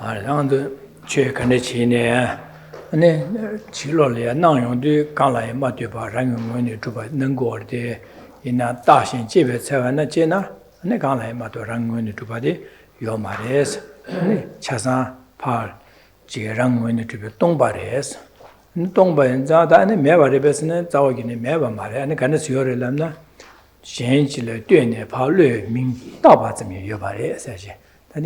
아랑도 최 간에치네 아니 지로래 나용도 강라에 맞대봐 랑용원이 주바 능고르데 이나 다신 집에 차가나 제나 아니 강라에 맞도 랑용원이 주바데 요마레스 아니 차사 팔 지랑원이 주베 동바레스 동바엔 자다네 매바레베스네 자오기네 매바 말에 아니 간에 지요래람나 현실의 对呢跑路明大把怎么有把的这些 Good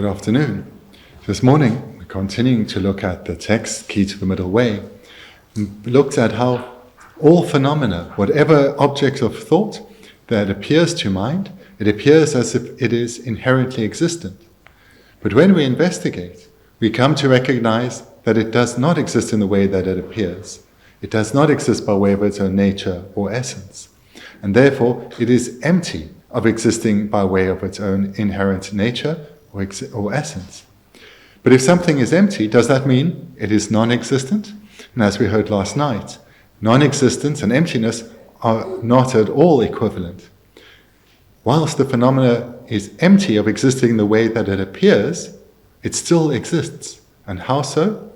afternoon. This morning, we're continuing to look at the text, Key to the Middle Way, and looked at how all phenomena, whatever object of thought that appears to mind, it appears as if it is inherently existent. But when we investigate, we come to recognize that it does not exist in the way that it appears. It does not exist by way of its own nature or essence. And therefore, it is empty of existing by way of its own inherent nature or essence. But if something is empty, does that mean it is non-existent? And as we heard last night, non-existence and emptiness are not at all equivalent. Whilst the phenomena is empty of existing in the way that it appears, it still exists. And how so?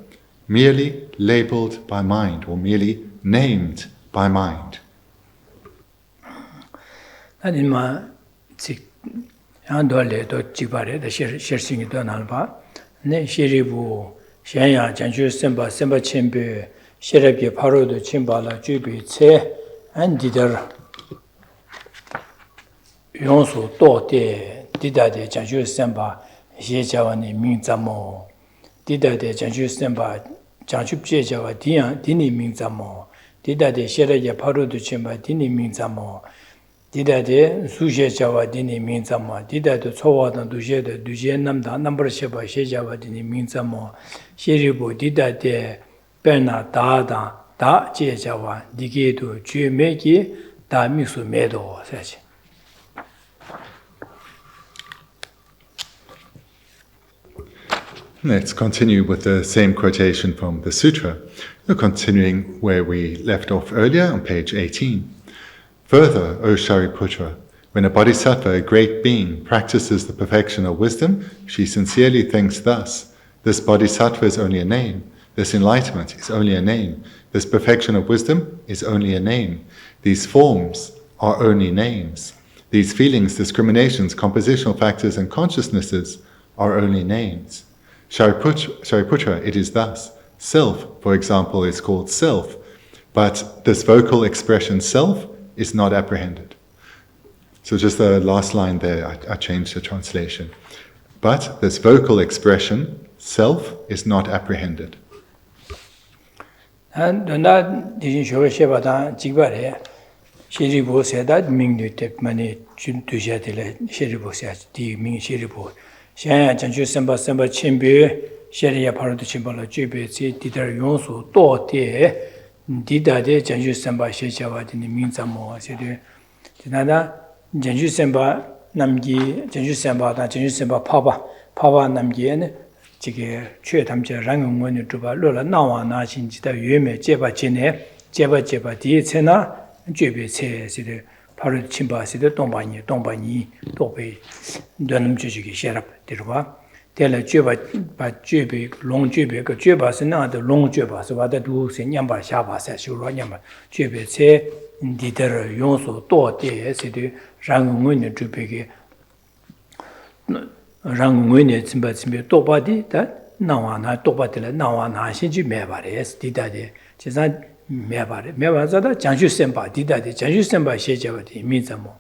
Merely labeled by mind, or merely named by mind. 장축제 자와 디니 민자모 디다데 셰레야 파로도 쳔바 디니 민자모 디다데 수셰 자와 디니 민자모 디다도 초와던 두셰데 두셰 남다 넘버 셰바 셰자와 디니 민자모 셰리보 디다데 베나 다다 다 제자와 디게도 주메기 다 미수 메도 사지 Let's continue with the same quotation from the sutra, continuing where we left off earlier on page 18. Further, O Shariputra, when a bodhisattva, a great being, practices the perfection of wisdom, she sincerely thinks thus: this bodhisattva is only a name, this enlightenment is only a name, this perfection of wisdom is only a name, these forms are only names, these feelings, discriminations, compositional factors and consciousnesses are only names. Shariputra, it is thus. Self, for example, is called self, but this vocal expression self is not apprehended. So just the last line there, I changed the translation. But this vocal expression self is not apprehended. xiānyā jāngchū sāmbā sāmbā chīmbī shēriyā pārādhu chīmbāla chūbī cī dīdhār yōngsū tō tē dīdhā dē jāngchū sāmbā shēchāvā dīni mīngcā mōgā sēdhū dīnādā jāngchū sāmbā namgī jāngchū sāmbā dā jāngchū sāmbā pāpā namgī jīgī chūyā tamchā rāngā ngōni chūbā lōla nāwā nāshīn jidā yuēmē jēbā jēbā dī cēnā chūbī cē sēdhū 바로 침바시도 동반이 도배 되는 주식이 셔럽 들어봐 대래 줘봐 줘비 롱줘비 그 줘봐서 나도 롱줘봐서 와다 두세 냠바 샤바서 쇼로 냠바 줘베세 디더 용소 또대에서도 랑응원의 주베게 랑응원의 침바침에 또바디 다 나와나 또바들 나와나 신지 매바레스 디다데 제사 매바자다 장주센바 디다데 장주센바 셰자바디 미자모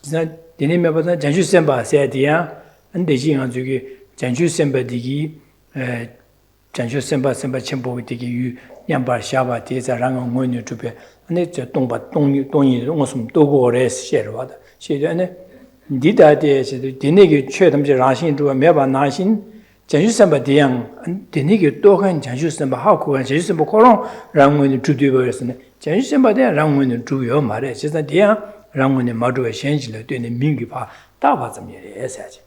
지나 디네 매바자 장주센바 세디야 안데지가 저기 장주센바디기 장주센바 센바 첨보디기 유 냠바 샤바 디자랑 응원유 주베 안에 저 동이 무슨 도고레스 셰르와다 셰르네 디다데에서 디네기 최담제 라신 주와 매바 나신 장주선바 대양 되니게 또한 장주선바 하고 장주선바 코롱 랑문이 주되버렸으네 장주선바 대양 랑문이 주요 말에 진짜 대양 랑문이 마주에 현실을 되는 민기파 다바점이래 해야지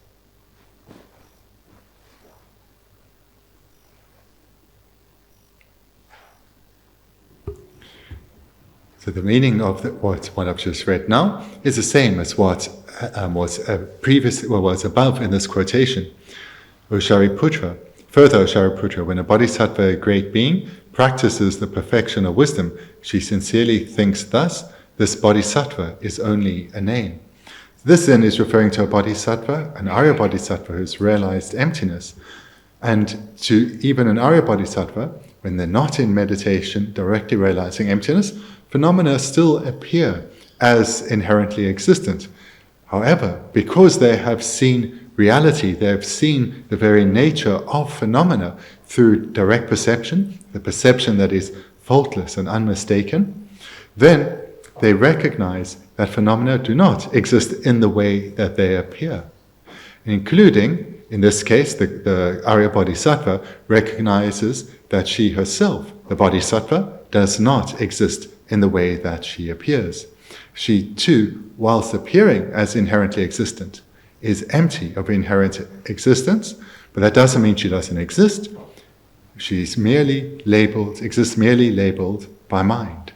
So the meaning of what I've just read now is the same as what was above in this quotation. O Shariputra, further, O Shariputra, when a bodhisattva, a great being, practices the perfection of wisdom, she sincerely thinks thus, this bodhisattva is only a name. This then is referring to a bodhisattva, an Arya bodhisattva who's realized emptiness. And to even an Arya bodhisattva, when they're not in meditation, directly realizing emptiness, phenomena still appear as inherently existent. However, because they have seen reality, they have seen the very nature of phenomena through direct perception, the perception that is faultless and unmistaken, then they recognize that phenomena do not exist in the way that they appear. Including, in this case, the Arya Bodhisattva recognizes that she herself, the Bodhisattva, does not exist in the way that she appears. She too, whilst appearing as inherently existent, is empty of inherent existence, but that doesn't mean she doesn't exist. She's merely labeled, exists merely labeled by mind.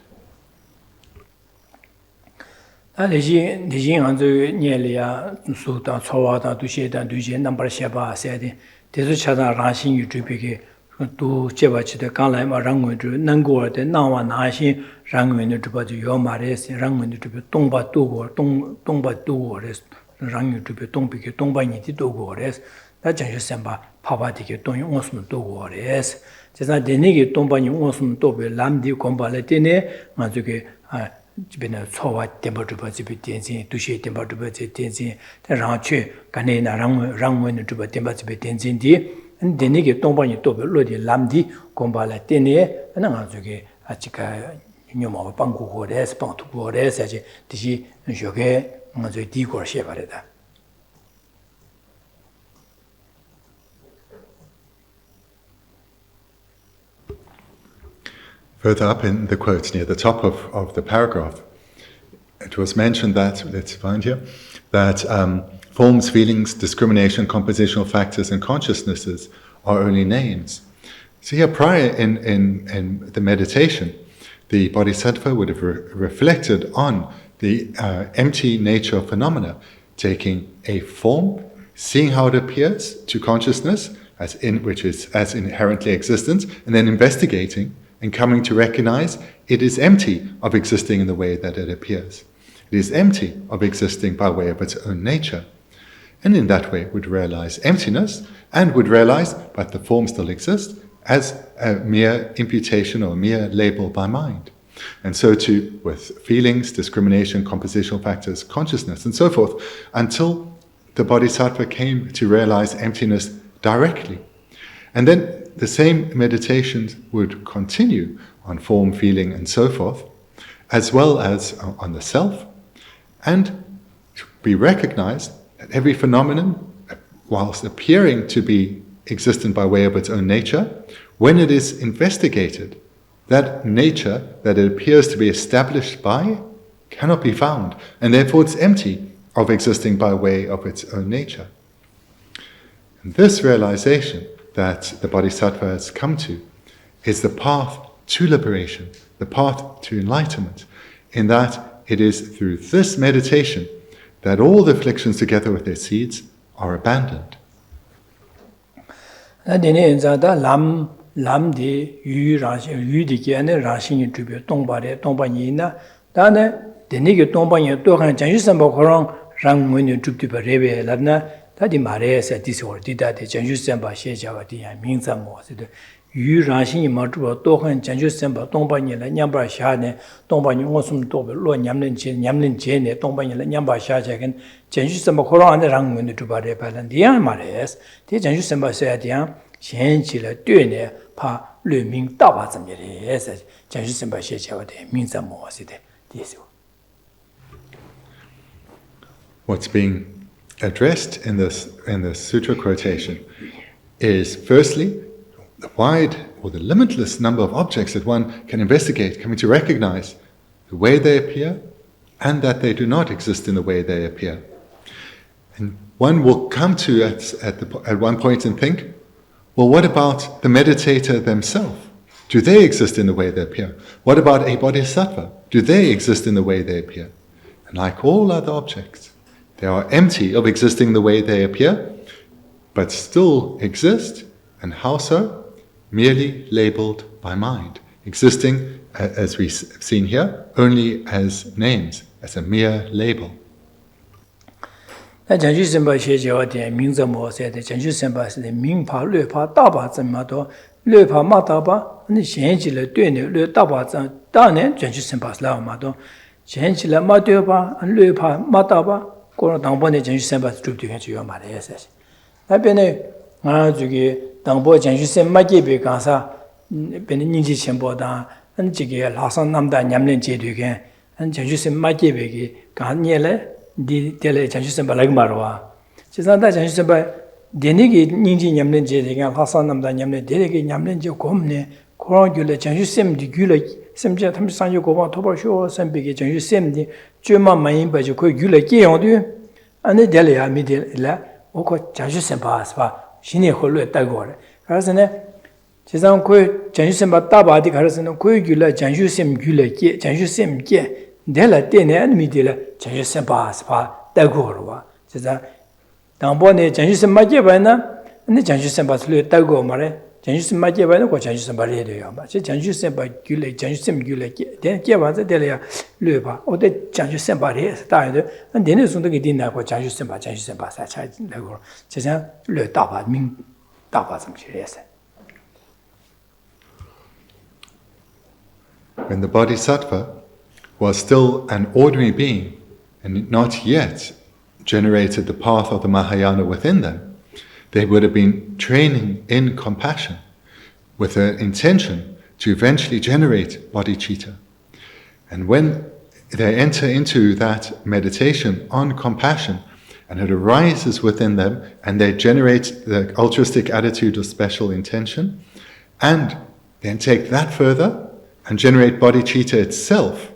tu cheba chide kanglai ma rangwen tu nangwa de nangwa naxin rangwen de tuba yo mare se rangwen de tuba tongba tugo res rangwen tuba tongbi ke tongba ni ti tugo res da jang semba paba de ke tong yong osum tugo res jesa de ni ke tongba ni osum tobe lamdi komba le tene ma ju ke 집에는 소와 템버트바 집에 텐진 두시 템버트바 텐진 라체 간에나 랑원의 주바 템버트바 텐진디 데니게 동반이 또 별로디 람디 곰발라 테네 하나 저게 아치카 녀모 방고고레스 방투고레스 아지 디시 저게 먼저 디고 셔바래다. Further up in the quotes near the top of the paragraph, it was mentioned that, let's find here, that forms, feelings, discrimination, compositional factors, and consciousnesses are only names. So here, prior in the meditation, the Bodhisattva would have reflected on the empty nature of phenomena, taking a form, seeing how it appears to consciousness, which is as inherently existent, and then investigating and coming to recognize it is empty of existing in the way that it appears. It is empty of existing by way of its own nature. And in that way would realize emptiness and would realize, but the form still exists, as a mere imputation or a mere label by mind. And so too with feelings, discrimination, compositional factors, consciousness, and so forth, until the Bodhisattva came to realize emptiness directly. And then the same meditations would continue on form, feeling, and so forth, as well as on the self, and be recognized that every phenomenon, whilst appearing to be existent by way of its own nature, when it is investigated, that nature that it appears to be established by cannot be found, and therefore it's empty of existing by way of its own nature. And this realization that the Bodhisattva has come to is the path to liberation, the path to enlightenment, in that it is through this meditation that all the afflictions together with their seeds are abandoned. 다디 말해서 디스월 디다데 전주선바 시자와디 민자모스데 유라신이 마주와 또한 전주선바 동반이라 냠바 샤네 동반이 오숨 도베 로 냠는 제네 동반이라 냠바 샤자겐 전주선바 코로안데 랑문데 주바레 발란디야 말해서 디 전주선바 세야디야 현지라 뛰네 파 르밍 다바점이래서 전주선바 시자와디 민자모스데 디스 What's being addressed in this sutra quotation is firstly the wide or the limitless number of objects that one can investigate, coming to recognize the way they appear and that they do not exist in the way they appear. And one will come to at one point and think, well, what about the meditator themselves? Do they exist in the way they appear? What about a bodhisattva? do they exist in the way they appear? And like all other objects, they are empty of existing the way they appear, but still exist. And how so? Merely labeled by mind, existing, as we've seen here, only as names, as a mere label. 那讲句什么学教的名字模式的讲句什么是的名法略法大把这么多略法嘛大把你现起来对呢略大把这当然讲句什么是了嘛多现起来嘛对吧略法嘛大把过了当波呢讲句什么是主对就要嘛的意思那边呢啊这个当波讲句什么给别干啥别的年纪前波的这个拉上那么大年龄阶段看讲句什么给别个干年了 di tele chanchu semba lag marwa chisa da chanchu semba deni gi ningji nyamlen je de ga hasan nam da nyamlen de ge nyamlen je komne koran gyule chanchu sem di gyule semja tham sanju go ba thoba sho sem be ge chanchu sem di chuma mayin ba je ko gyule ge yong du ane de ya mi de la o ko chanchu semba asba shine hollo ta go re karaso ne chisa ko chanchu semba ta ba di karaso ne ko gyule chanchu sem gyule ge chanchu sem ge dela tene an mi dela chanchu sempa spa da gorwa chisa dangbo ne chanchu sempa je ba na ne chanchu sempa slu da go mare chanchu sempa je ba na ko chanchu sempa re de ya ma che chanchu sempa gyule chanchu sem gyule de je ba za dela ya lu ba o de chanchu sempa re da de an de ne sun de ge na ko chanchu sempa sa cha da go chisa lu da ba ming da ba zam che yes. When the bodhisattva was still an ordinary being and not yet generated the path of the Mahayana within them, they would have been training in compassion with an intention to eventually generate bodhicitta. And when they enter into that meditation on compassion and it arises within them and they generate the altruistic attitude of special intention and then take that further and generate bodhicitta itself,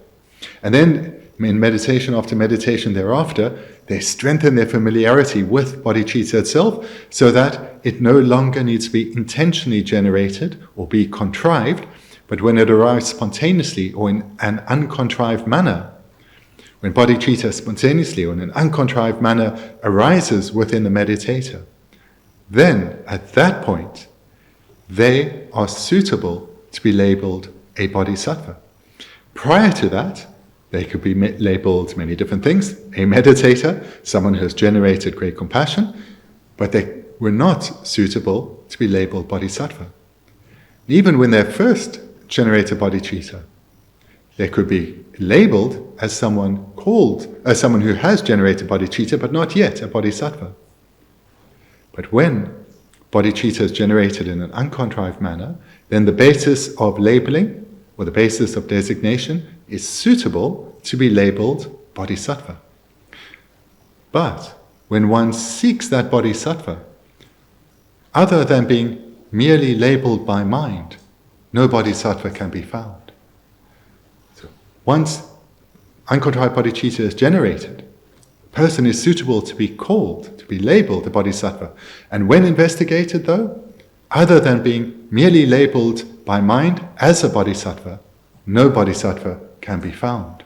and then, in meditation after meditation thereafter, they strengthen their familiarity with bodhicitta itself so that it no longer needs to be intentionally generated or be contrived, but when it arrives spontaneously or in an uncontrived manner, when bodhicitta spontaneously or in an uncontrived manner arises within the meditator, then at that point, they are suitable to be labeled a bodhisattva. Prior to that, they could be labeled many different things. A meditator, someone who has generated great compassion, but they were not suitable to be labeled bodhisattva. Even when they first generated bodhicitta, they could be labeled as someone who has generated bodhicitta, but not yet a bodhisattva. But when bodhicitta is generated in an uncontrived manner, then the basis of labeling or the basis of designation is suitable to be labeled bodhisattva. But when one seeks that bodhisattva, other than being merely labeled by mind, no bodhisattva can be found. So once uncontrived bodhicitta is generated, a person is suitable to be called, to be labeled a bodhisattva. And when investigated though, other than being merely labeled by mind as a bodhisattva, no bodhisattva can be found.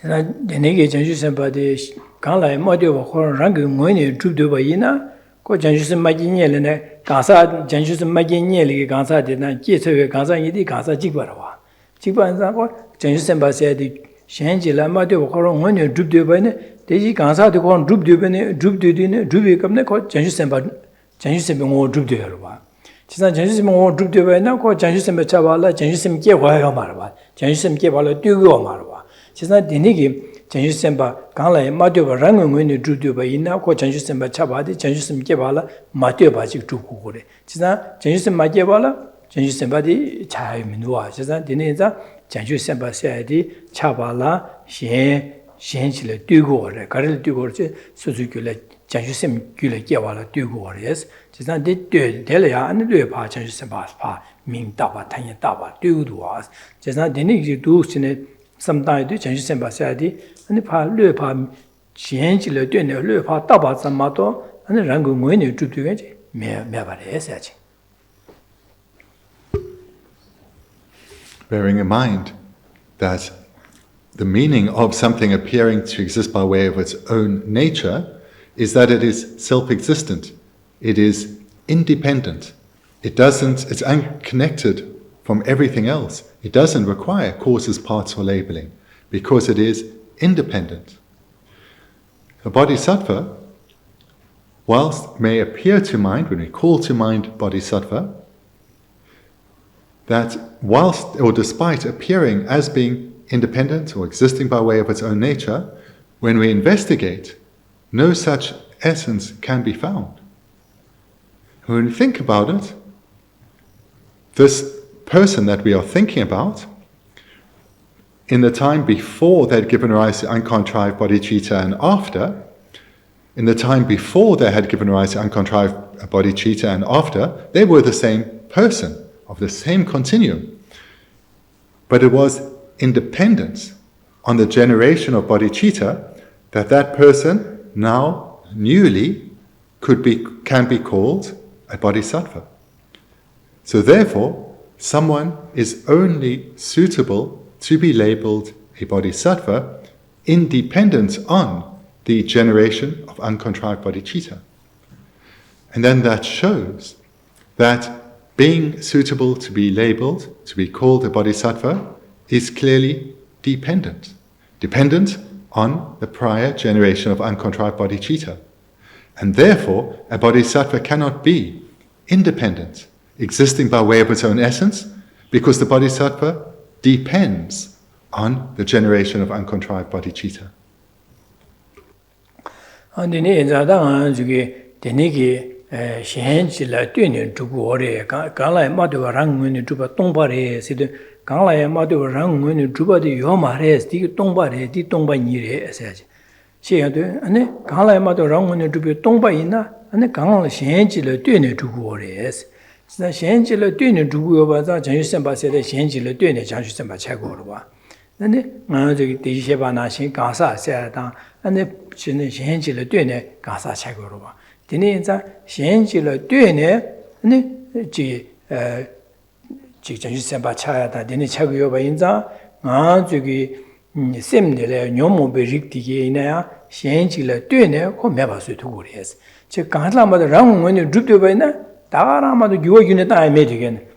Denege janju sempa de kanla ma de wa khor rang ge ngoi ne dru de ba yina ko janju sempa ji nye le ne ga sa janju sempa ji nye le ga sa de na ji che ga sa yi di ga sa ji ba wa ji ba sa ko janju sempa se de shen ji la ma de wa khor ngoi ne dru de ba ne de ji ga sa de ko dru de ba ne dru de ne dru be kam ne ko janju sempa ngo dru de wa 지난 전시심 뭐 줍되어나 고 전시심 잡아라 전시심 개화가 말아 전시심 개발로 뛰고 말아 지난 디니기 전시심 바 강라에 마되어 랑응은이 줍되어 있나 고 전시심 잡아디 전시심 개발라 마되어 바지 두고 그래 지난 전시심 마개발라 전시심 바디 차이민와 지난 디니자 전시심 바세디 잡아라 신실에 뛰고 그래 가를 뛰고 그래 수수교래 전시심 교래 개발로 뛰고 그래서 지난 데려야 안 돼요 봐 전시심 봐 민다바 탄이 다바 뛰고도 와 지난 데니기 두스네 sometimes 전시심 봐야지 아니 봐 신실에 뛰네 봐 다바 삼마도 아니 랑고 뭐니 줍되게 매바래야지 Bearing in mind that the meaning of something appearing to exist by way of its own nature is that it is self-existent. It is independent. It's unconnected from everything else. It doesn't require causes, parts, or labeling because it is independent. A bodhisattva, whilst may appear to mind, when we call to mind bodhisattva, that whilst or despite appearing as being independent or existing by way of its own nature, when we investigate, no such essence can be found. When we think about it, this person that we are thinking about, in the time before they had given rise to uncontrived bodhicitta and after, in the time before they had given rise to uncontrived bodhicitta and after, they were the same person, of the same continuum. But it was independence on the generation of bodhicitta that person now newly can be called a bodhisattva. So therefore, someone is only suitable to be labeled a bodhisattva independent on the generation of uncontrived bodhicitta. And then that shows that being suitable to be labeled, to be called a bodhisattva, is clearly dependent on the prior generation of uncontrived bodhicitta. And therefore, a bodhisattva cannot be independent, existing by way of its own essence, because the bodhisattva depends on the generation of uncontrived bodhicitta. 강라에 마도 랑문이 주바디 요마레스 디 동바레 디 동바니레 에세지 시야도 아니 강라에 마도 랑문이 주비 동바이나 아니 강라 신지를 뛰네 주고레스 진짜 신지를 뛰네 주고요 봐서 전유선 바세의 신지를 뛰네 장수선 바 최고로 봐 근데 저기 대시바나신 가사세다 아니 진짜 신지를 뛰네 가사 최고로 봐 디네자 신지를 뛰네 아니 직전이 sempa 차야다 되는 차고요 봐인자 저기 셈들에 녀모베 릭디게이나야 현지를 뛰네 고 매바수 두고 그래서 저 간라마도 랑원이 죽도 봐이나 다가라마도 유어균에 다 매되겠네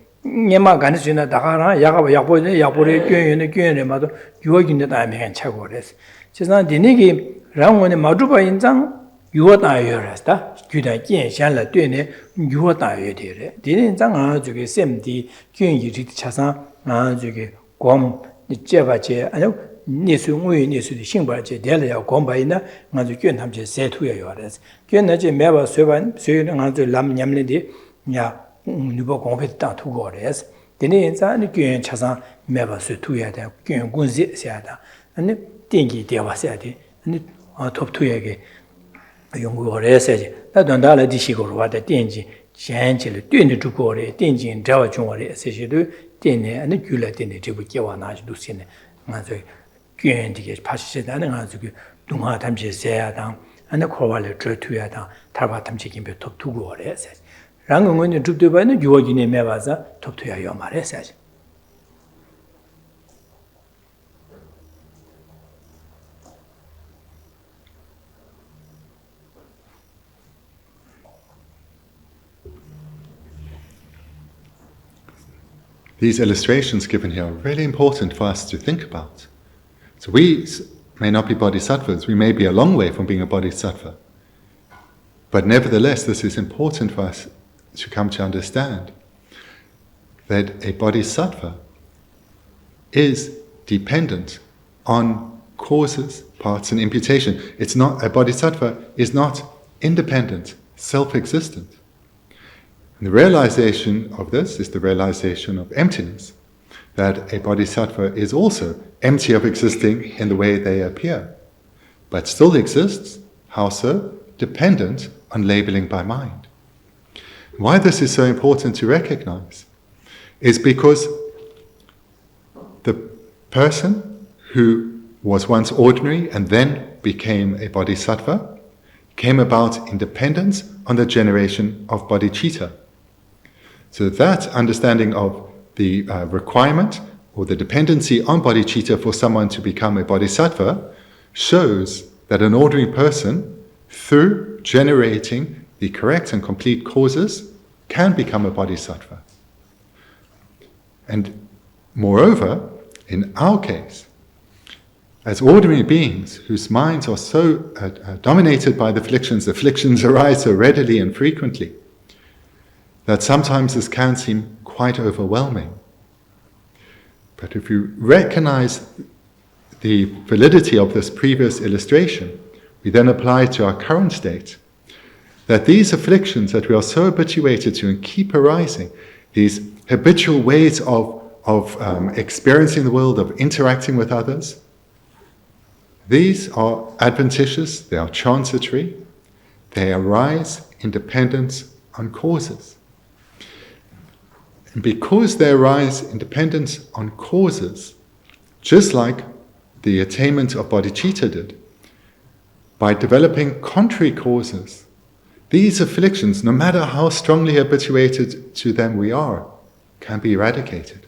녀마 간수나 다가라 야보래 교연에 마도 유어균에 다 매한 차고 그래서 지난 디네기 랑원이 마주바인장 유어다여라스다 규다见샤라 되네 유어다여되래 디는장 저기 셈디 균이리 차상 저기 곰 제바제 아니 니수무이 니수의 신바제 될야 곰바이나 아주 균탐제 세투여요라스 균나제 매바 쇠반 쇠는 아주 람냠네디 야 누버 공페다 투고레스 디는장 균 차상 매바 쇠투야 돼 균군지 세야다 아니 땡기 대와세야 돼 아니 톱투에게 연구를 해야지. 나도 나를 디시고로 와다 땡지 현지를 뛰는 주고래 땡진 자와 중월에 세시도 땡네 아니 귤라 땡네 저부 깨와나지도 쓰네. 맞아. 괜디게 파시세다는 아주 동화 담지세야당 아니 코발을 저투야당 타바 담지김be 톱투고래 해야지. 랑응은 주도바는 유어기네 매와서 톱투야요 말해야지. These illustrations given here are really important for us to think about. So we may not be bodhisattvas, we may be a long way from being a bodhisattva. But nevertheless, this is important for us to come to understand that a bodhisattva is dependent on causes, parts, and imputation. A bodhisattva is not independent, self-existent. And the realization of this is the realization of emptiness, that a bodhisattva is also empty of existing in the way they appear, but still exists, how so? Dependent on labeling by mind. Why this is so important to recognize is because the person who was once ordinary and then became a bodhisattva came about in dependence on the generation of bodhicitta. So that understanding of the requirement or the dependency on bodhicitta for someone to become a bodhisattva shows that an ordinary person, through generating the correct and complete causes, can become a bodhisattva. And moreover, in our case, as ordinary beings whose minds are so dominated by the afflictions arise so readily and frequently that sometimes this can seem quite overwhelming. But if you recognize the validity of this previous illustration, we then apply it to our current state, that these afflictions that we are so habituated to and keep arising, these habitual ways of experiencing the world, of interacting with others, these are adventitious, they are transitory, they arise in dependence on causes. And because they arise in dependence on causes, just like the attainment of bodhicitta did, by developing contrary causes, these afflictions, no matter how strongly habituated to them we are, can be eradicated.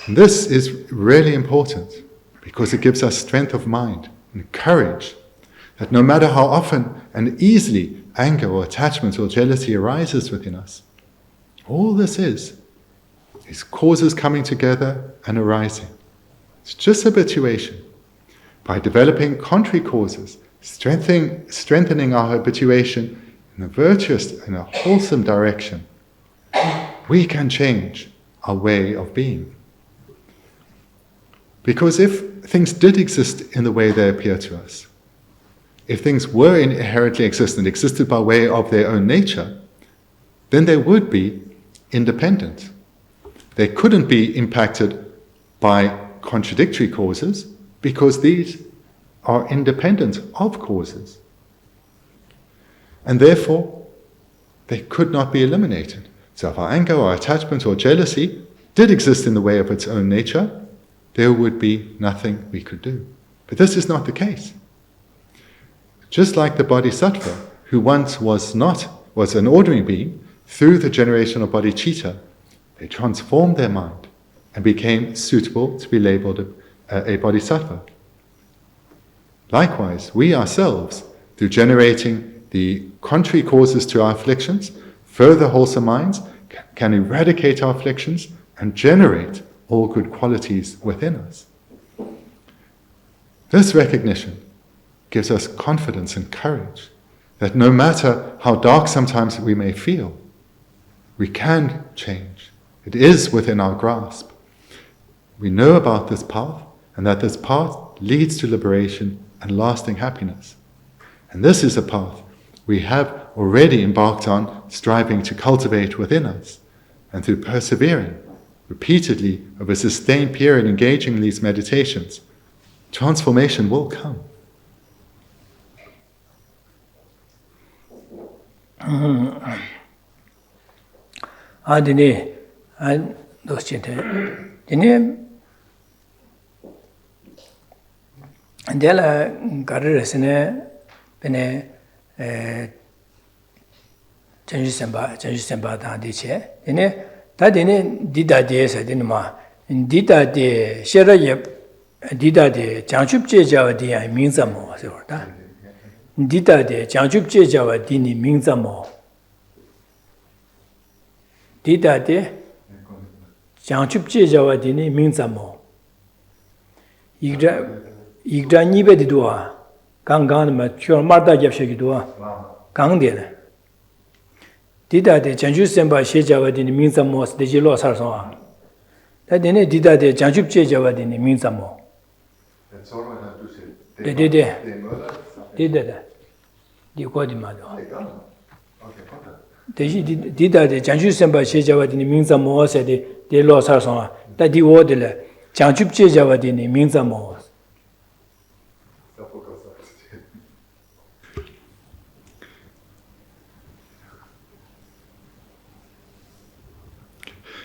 And this is really important, because it gives us strength of mind and courage that no matter how often and easily anger or attachment or jealousy arises within us, all this is causes coming together and arising. It's just habituation. By developing contrary causes, strengthening our habituation in a virtuous and a wholesome direction, we can change our way of being. Because if things did exist in the way they appear to us, if things were inherently existent, existed by way of their own nature, then they would be independent. They couldn't be impacted by contradictory causes because these are independent of causes. And therefore, they could not be eliminated. So if our anger or attachment or jealousy did exist in the way of its own nature, there would be nothing we could do. But this is not the case. Just like the bodhisattva, who once was an ordinary being, through the generation of bodhicitta, they transformed their mind and became suitable to be labeled a bodhisattva. Likewise, we ourselves, through generating the contrary causes to our afflictions, further wholesome minds, can eradicate our afflictions and generate all good qualities within us. This recognition gives us confidence and courage that no matter how dark sometimes we may feel, we can change. It is within our grasp. We know about this path, and that this path leads to liberation and lasting happiness. And this is a path we have already embarked on, striving to cultivate within us. And through persevering repeatedly over a sustained period engaging in these meditations, transformation will come. 다데네 디다데에서 되는마 디다데 셰라예 디다데 장축제자와디야 민자모서다 디다데 장축제자와디니 민자모 디다데 장축제자와디니 민자모 이그라니베디도아 강강마 쿄마다 잡셔기도아 강데네 디다데 장주센바 셰자와디니 민자모스 데지로 살성아 다데네 디다데 장축제자와디니 민자모 That's all I have to say. 디다데 디고디마도 Okay, 대시 디다데 장주센바 셰자와디니 민자모스데 데로 살성아 다디오데레 장축제자와디니 민자모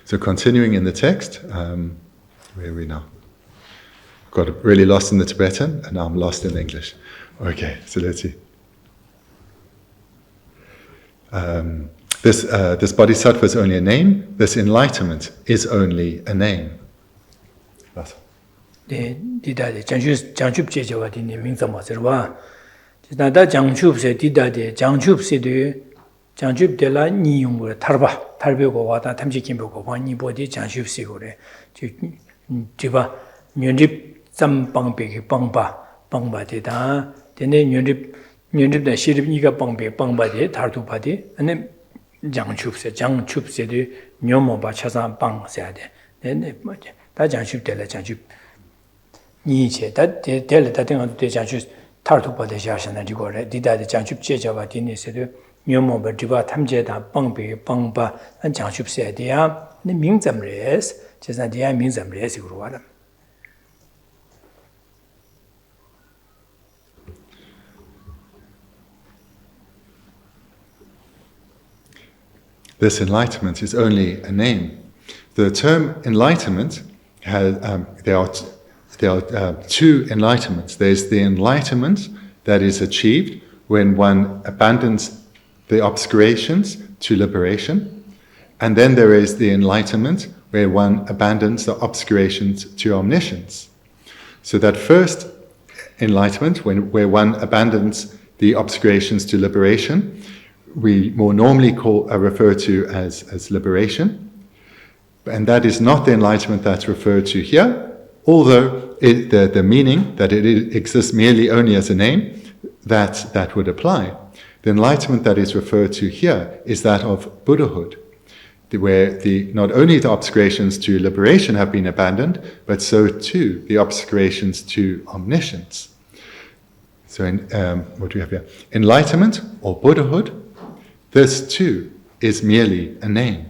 So continuing in the text, where are we now? Got really lost in the Tibetan, and now I'm lost in English. Okay, so let's see. this bodhisattva is only a name, this enlightenment is only a name. That's 디다데 장춥 제자와 디네 명zam마서와 나다 장춥세 디다데 장춥세도 장춥데라 니용을 탈배고 와다 탐지김보고 와니보디 장춥세고래 지바 년립 쌈방배기 빵바데다 데네 년립다 시립니가 빵바데 탈두바데 아니 장춥세도 녀모바 차상 빵세야데 데네 뭐지 다 장춥데라 장춥 니체 다 데를 다 등한 데 장춥 탈두바데 샤샤나 디고래 디다데 장춥 제자와 디네세도 녀모바 디바 탐제다 빵바 안 장춥세야데야 네 명점레스 제사디야 명점레스 그러와라 This enlightenment is only a name. The term enlightenment has there are two enlightenments. There's the enlightenment that is achieved when one abandons the obscurations to liberation, and then there is the enlightenment where one abandons the obscurations to omniscience. So that first enlightenment, where one abandons the obscurations to liberation, we more normally refer to as liberation, and that is not the enlightenment that's referred to here, although the meaning that it exists merely only as a name, that would apply. The enlightenment that is referred to here is that of Buddhahood, where not only the obscurations to liberation have been abandoned, but so too the obscurations to omniscience. So what do we have here? Enlightenment or Buddhahood, this too is merely a name.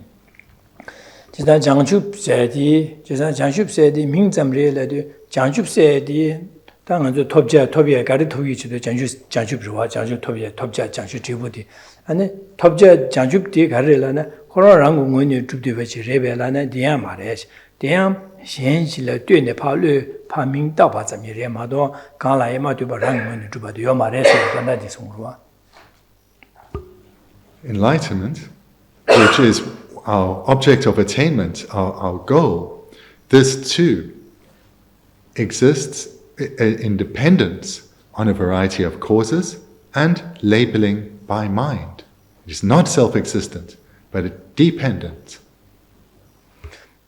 지난 장춥세디 명점레라도 장춥세디 당한저 톱비에 가르토위치도 장춥으로와 장춥톱비에 톱자 장춥지부디 아니 톱자 장춥디 가르라나 코로나랑 공원이 줍디베지 레벨라나 디야 말레스 디야 현실의对내 파르 파밍 다바자미레마도 강라에마도바랑 문이 줍어도 요 말레스 단다디 송루와 Enlightenment, which is our object of attainment, our goal, this too exists in dependence on a variety of causes and labeling by mind. It is not self-existent, but dependent.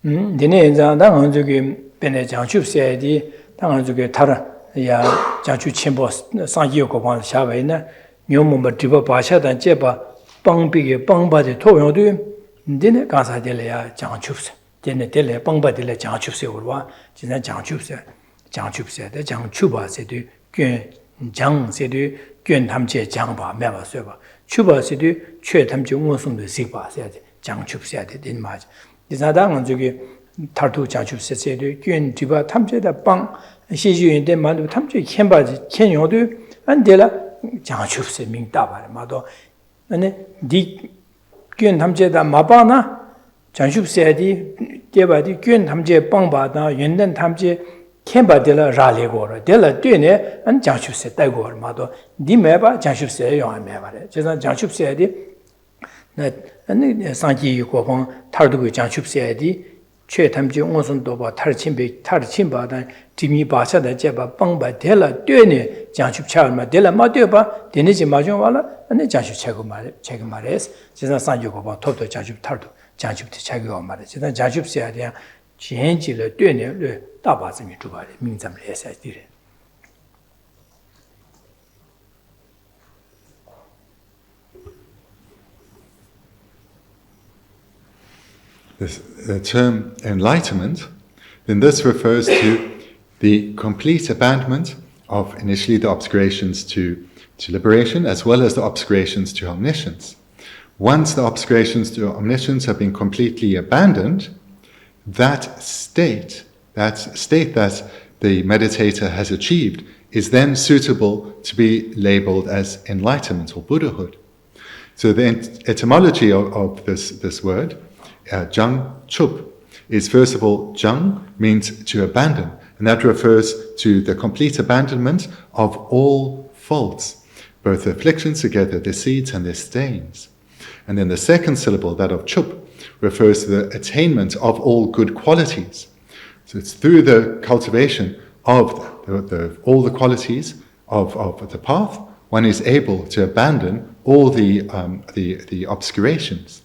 디네 당한 저기 변에 장춥세디 당한 저기 타라 야 장추 첨보 상기요 고방 샤베나 뇽모 디바 바샤단 제바 빵비게 빵바데 토용도 인데네 가사델이야 장춥세 데네 델레 빵바델레 장춥세 오르와 진짜 장춥세데 장추바세도 꽤 장세도 꽤 탐제 장바 매바세바 추바세도 최 탐제 원송도 식바세데 장춥세데 된 맞 이사당은 저기 탈투 장춥세세도 꽤 디바 탐제다 빵 시주인데 만도 탐제 캔바지 캔용도 안데라 장춥세 민다바 마도 아니 디 균 탐제다 마바나 장춥세디 대바디 균 탐제 빵바다 연단 탐제 캔바델라 라레고라 델라 되네 안 장춥세 따고르 마도 디 매바 장춥세 요한 매바래 제가 장춥세디 나 아니 상기 고방 탈두고 장춥세디 최 탐제 원선도 봐 탈침바다 디미 바샤다 제바 빵바 델라 되네 장춥차마 델라 마되바 되네지 마존와라 아니 장추 체고 말레스 제가 상주고 봐 톱도 장추 탈도 장추부터 체고 말레 제가 장추세야 돼 진지를 되네 다바즈미 주바레 민점을 해서 되래 The term enlightenment, then this refers to the complete abandonment of initially the obscurations to liberation as well as the obscurations to omniscience. Once the obscurations to omniscience have been completely abandoned, that state that the meditator has achieved is then suitable to be labeled as enlightenment or Buddhahood. So the etymology of this word, jang chup, is first of all, jang means to abandon, and that refers to the complete abandonment of all faults, both afflictions together, their seeds and their stains. And then the second syllable, that of chup, refers to the attainment of all good qualities. So it's through the cultivation of all the qualities of the path, one is able to abandon all the obscurations.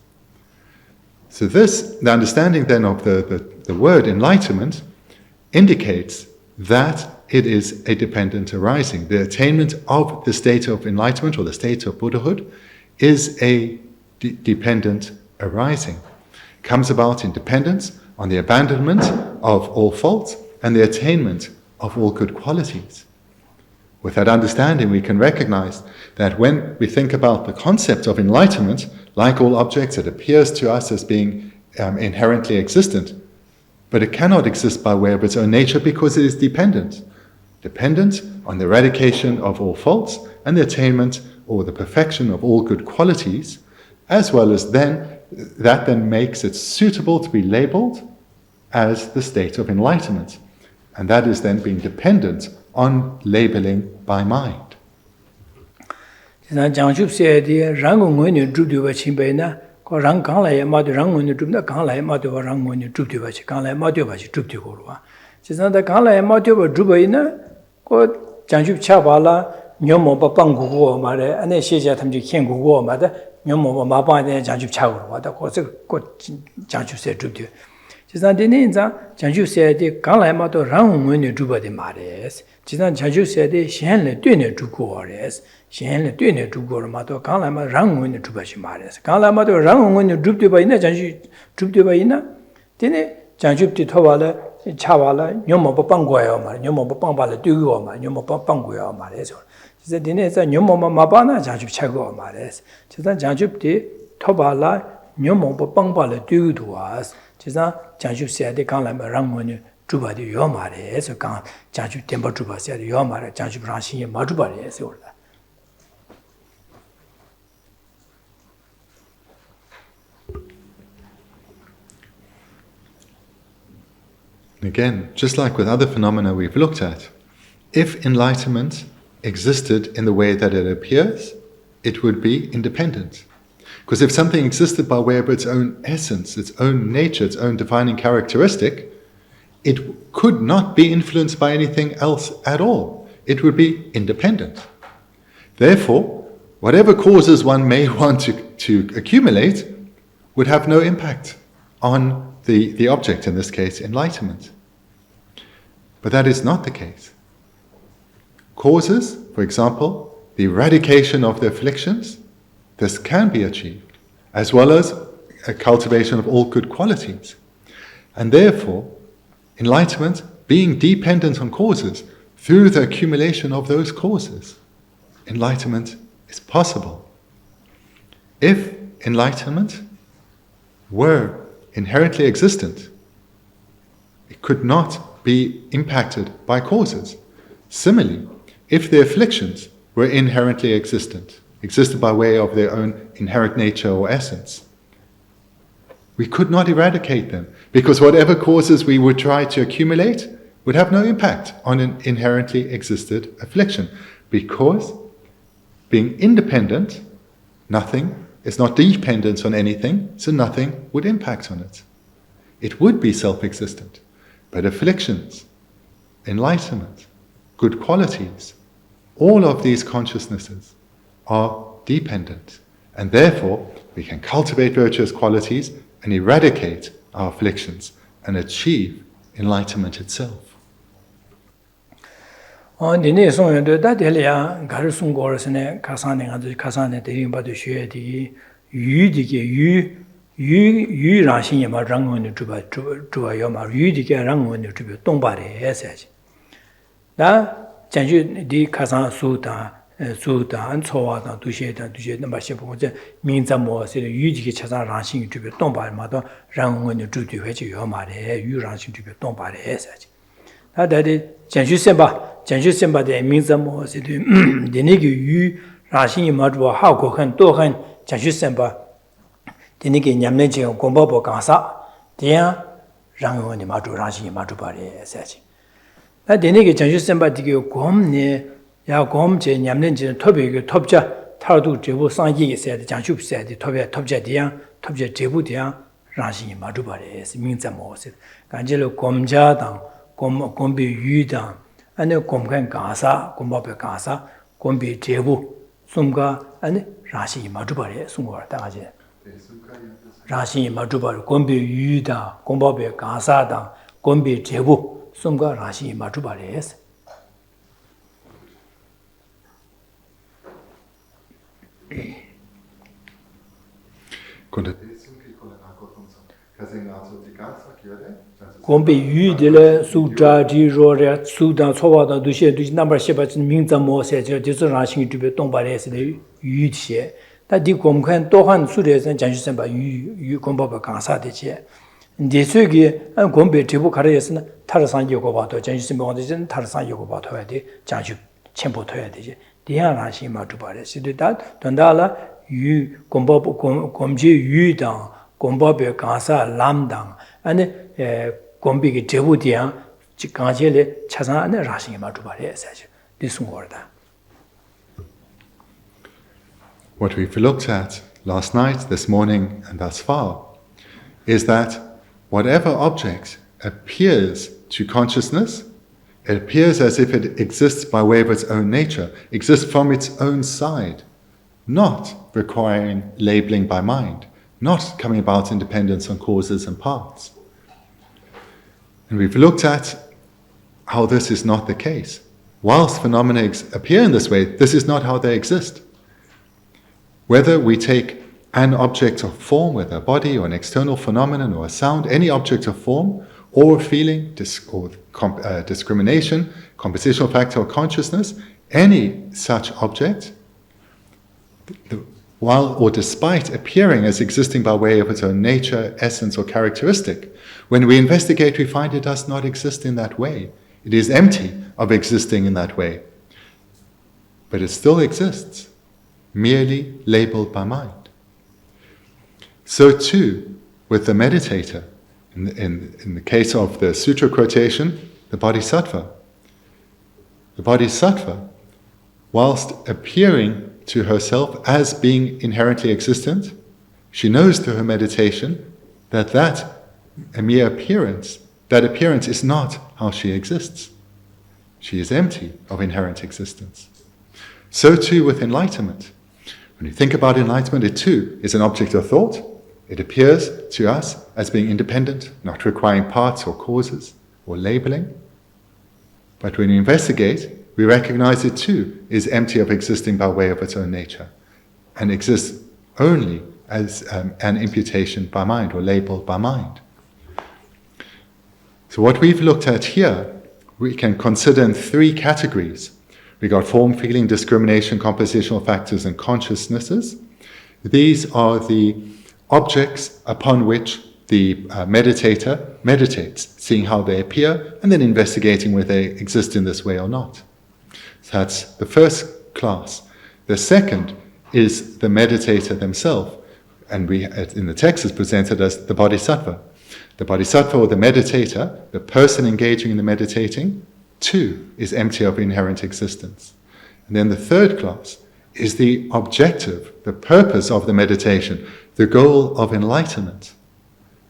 So the understanding then of the word enlightenment indicates that it is a dependent arising. The attainment of the state of enlightenment or the state of Buddhahood is a dependent arising. It comes about in dependence on the abandonment of all faults and the attainment of all good qualities. With that understanding, we can recognize that when we think about the concept of enlightenment, like all objects, it appears to us as being inherently existent, but it cannot exist by way of its own nature because it is dependent on the eradication of all faults and the attainment or the perfection of all good qualities, as well as that makes it suitable to be labeled as the state of enlightenment. And that is then being dependent on labeling by mind. Again, just like with other phenomena we've looked at, if enlightenment existed in the way that it appears, it would be independent. Because if something existed by way of its own essence, its own nature, its own defining characteristic, it could not be influenced by anything else at all. It would be independent. Therefore, whatever causes one may want to accumulate would have no impact on the object, in this case, enlightenment. But that is not the case. Causes, for example, the eradication of the afflictions, this can be achieved, as well as a cultivation of all good qualities. And therefore, enlightenment, being dependent on causes, through the accumulation of those causes, enlightenment is possible. If enlightenment were inherently existent, it could not be impacted by causes. Similarly, if the afflictions were inherently existed by way of their own inherent nature or essence, we could not eradicate them, because whatever causes we would try to accumulate would have no impact on an inherently existed affliction, because being independent, nothing is not dependent on anything, so nothing would impact on it. It would be self-existent. But afflictions, enlightenment, good qualities, all of these consciousnesses are dependent. And therefore, we can cultivate virtuous qualities and eradicate our afflictions and achieve enlightenment itself. yu rāshīn yamā rāngwāni chūpa yamā, yu dikā rāngwāni chūpa tōngbārē sāchī. Dā jānchū dī kāsāng sūtān, tsōwātān, dūshētān, nāmbā shēpū gōchā mīngzā mō sīrī yu dikā chāsāng rāshīn chūpa tōngbārē mā tō rāngwāni chūpa wēchī yamā rē, yu rāshīn chūpa tōngbārē sāchī. Dā dī jānchū sēmbā dē mīngzā mō sīrī dīnī kī yu rāshīn yamā chūpa hā kōkhañ, tōkhañ, jānchū sēmbā Teniki nyamne che gomba bo kansa, tiyan rangyo ni matu rangshi matu pare sachi. Na teniki chanshu semba tiki gom ni, ya gom che nyamne che tobi ki topcha, 타도 제부 상기 있어야 돼. 장수 있어야 돼. 톱제디양 톱제 제부디양 라신이 마주바레스 민자 모스. 간절로 곰자당 곰비 유당 아니 곰간 가사 곰밥에 가사 곰비 제부 숨가 아니 라신이 마주바레 숨고다 가지. 라신이 마주바레 곰비 유다 곰밥에 가사당 곰비 제부 숨가 라신이 마주바레스. 곰비 유들의 수자지 로레 수단 소화다 두시 넘버 10번 민자 모세 저 라신이 주베 동바레스의 유티에 다디 곰칸 또한 수레에서 장수선 유 곰바바 강사되지 인제수기 안 곰비 제부 가르에서는 타르산 요고 봐도 장수선 뭐든지 타르산 요고 봐도 해야 돼 장수 첨부 해야 되지 디야 라신 마주바레스도 돈달라 유 곰바보 곰지 유당 곰바베 강사 람당 아니 곰비기 제부디야 직강제를 차상하는 라신이 마주바래 사실 디승거다. What we've looked at last night, this morning, and thus far is that whatever object appears to consciousness, it appears as if it exists by way of its own nature, exists from its own side, not requiring labeling by mind, not coming about in dependence on causes and parts. And we've looked at how this is not the case. Whilst phenomena appear in this way, this is not how they exist. Whether we take an object of form, whether a body or an external phenomenon or a sound, any object of form, or a feeling, or discrimination, compositional factor or consciousness, any such object, while or despite appearing as existing by way of its own nature, essence, or characteristic, when we investigate, we find it does not exist in that way. It is empty of existing in that way. But it still exists, merely labeled by mind. So too with the meditator. In the case of the sutra quotation, the bodhisattva. The bodhisattva, whilst appearing to herself as being inherently existent, she knows through her meditation that a mere appearance, that appearance is not how she exists. She is empty of inherent existence. So too with enlightenment. When you think about enlightenment, it too is an object of thought. It appears to us as being independent, not requiring parts or causes or labeling. But when we investigate, we recognize it too is empty of existing by way of its own nature and exists only as an imputation by mind or labeled by mind. So what we've looked at here, we can consider in three categories. We got form, feeling, discrimination, compositional factors, and consciousnesses. These are the objects upon which the meditator meditates, seeing how they appear and then investigating whether they exist in this way or not. So that's the first class. The second is the meditator themselves, and in the text is presented as the bodhisattva. The bodhisattva or the meditator, the person engaging in the meditating, too is empty of inherent existence. And then the third class is the objective, the purpose of the meditation, the goal of enlightenment.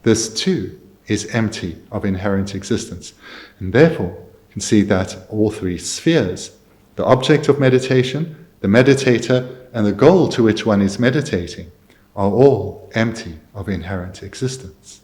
This too is empty of inherent existence. And therefore, you can see that all three spheres, the object of meditation, the meditator, and the goal to which one is meditating, are all empty of inherent existence.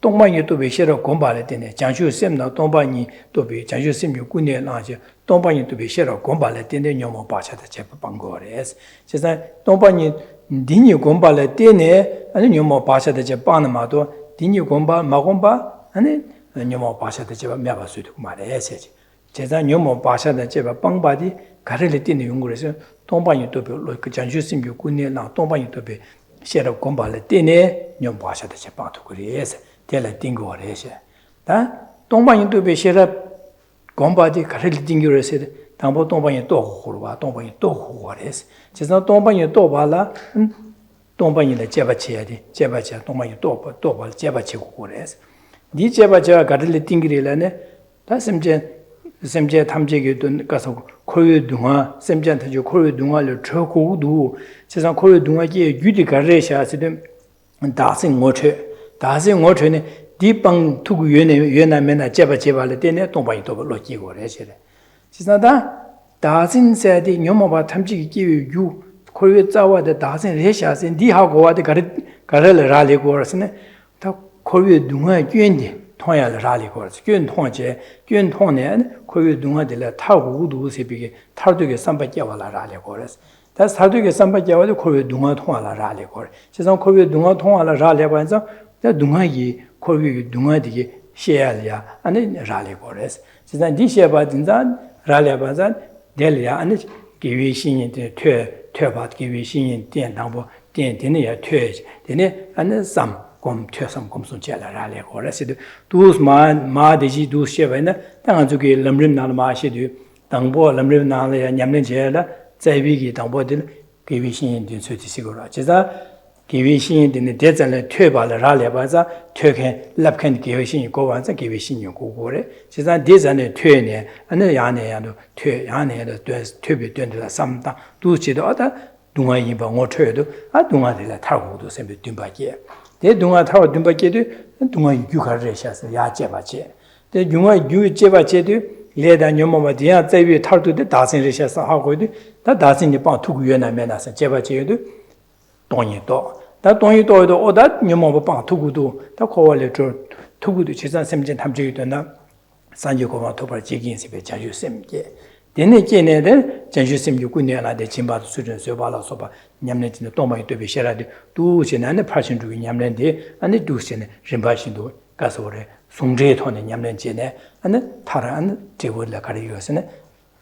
동반이 또 베셔로 공부할 때네 장수 셈나 동반이 또 비 장수 셈이 군에 나지 동반이 또 베셔로 공부할 때네 녀모 바차다 제법 방거래스 제가 동반이 디니 공부할 때네 아니 녀모 바차다 제 빠나마도 디니 공부 마공바 아니 녀모 바차다 제법 매바 수도 말해야지 제자 녀모 바샤다 제바 빵바디 가르를 띠는 연구에서 동방이 또 그 장주심 요군이나 동방이 또 셰럽 공발을 띠네 녀모 바샤다 제바도 그래서 텔라 띵고래서 다 동방이 또 셰럽 공바디 가르를 띵고래서 당보 동방이 또 호르와 동방이 또 호르래서 제가 동방이 또 발라 동방이를 제바쳐야 돼 제바쳐 동방이 또발 제바치고 그래서 니 제바쳐 가르를 띵기래라네 다 semje 탐제게 돈 가서 코요 동화 sem제한테 저 코요 동화를 저고도 세상 코요 동화에 유디 가르샤스든 다생 오체네 디방 투구 연나면나 제바제발을 때네 동방이 또 로기고 그래서 세상다 다신세디 녀모바 탐지기 기유 유 코요 자와데 다신 레샤신 디하고 와데 가르를 라리고 그러스네 다 코요 동화捐 통야를 라리고 그래서 균 통내 코요 동화들 타고도 세비게 타도게 삼바께와라 라리고 그래서 다 사도게 삼바께와도 코요 동화 통하라 라리고 세상 코요 동화 통하라 라리고서 다 동화기 코요 동화디게 셰야야 아니 라리고 그래서 세상 디셰바 진단 라리바자 델야 아니 기위신이 퇴바 기위신이 된다고 된되네야 퇴 되네 아니 삼 곰 퇴섬 곰손 제라라래 거라시도 두스 마데지 두셰바나 당아주게 람림나나 마시도 당보 람림나나 냠는 제라 자비기 당보들 기위신인 소티시고라 제자 기위신인 대전에 퇴발라라래 바자 퇴게 랍칸 기위신이 고반자 기위신이 고고래 제자 대전에 퇴네 아니 야네야도 퇴 야네야도 퇴비 된다 삼다 두치도 아다 동아이 방어 퇴도 아 동아들라 타고도 셈비 듬바게 대 동아 타고 듬바게도 동아 유가르샤스 야제바제 대 중아 유제바제도 레다 녀모마 디야 자비 타르도 다신르샤스 하고도 다 다신이 방 투구 연나면나서 제바제도 동이도 다 동이도도 오다 녀모마 방 투구도 다 고월레 저 투구도 지산 셈진 탐지기 되나 산지고마 토발 지긴스베 자주 셈게 데네 제네데 전주심 유군이라데 진바도 수준 쇠발라서바 냠네진의 동방이 되비 셔라데 두시나네 파신주기 냠넨데 아니 두시네 림바신도 가서래 송제 토네 냠넨제네 아니 타란 제월라 가리요스네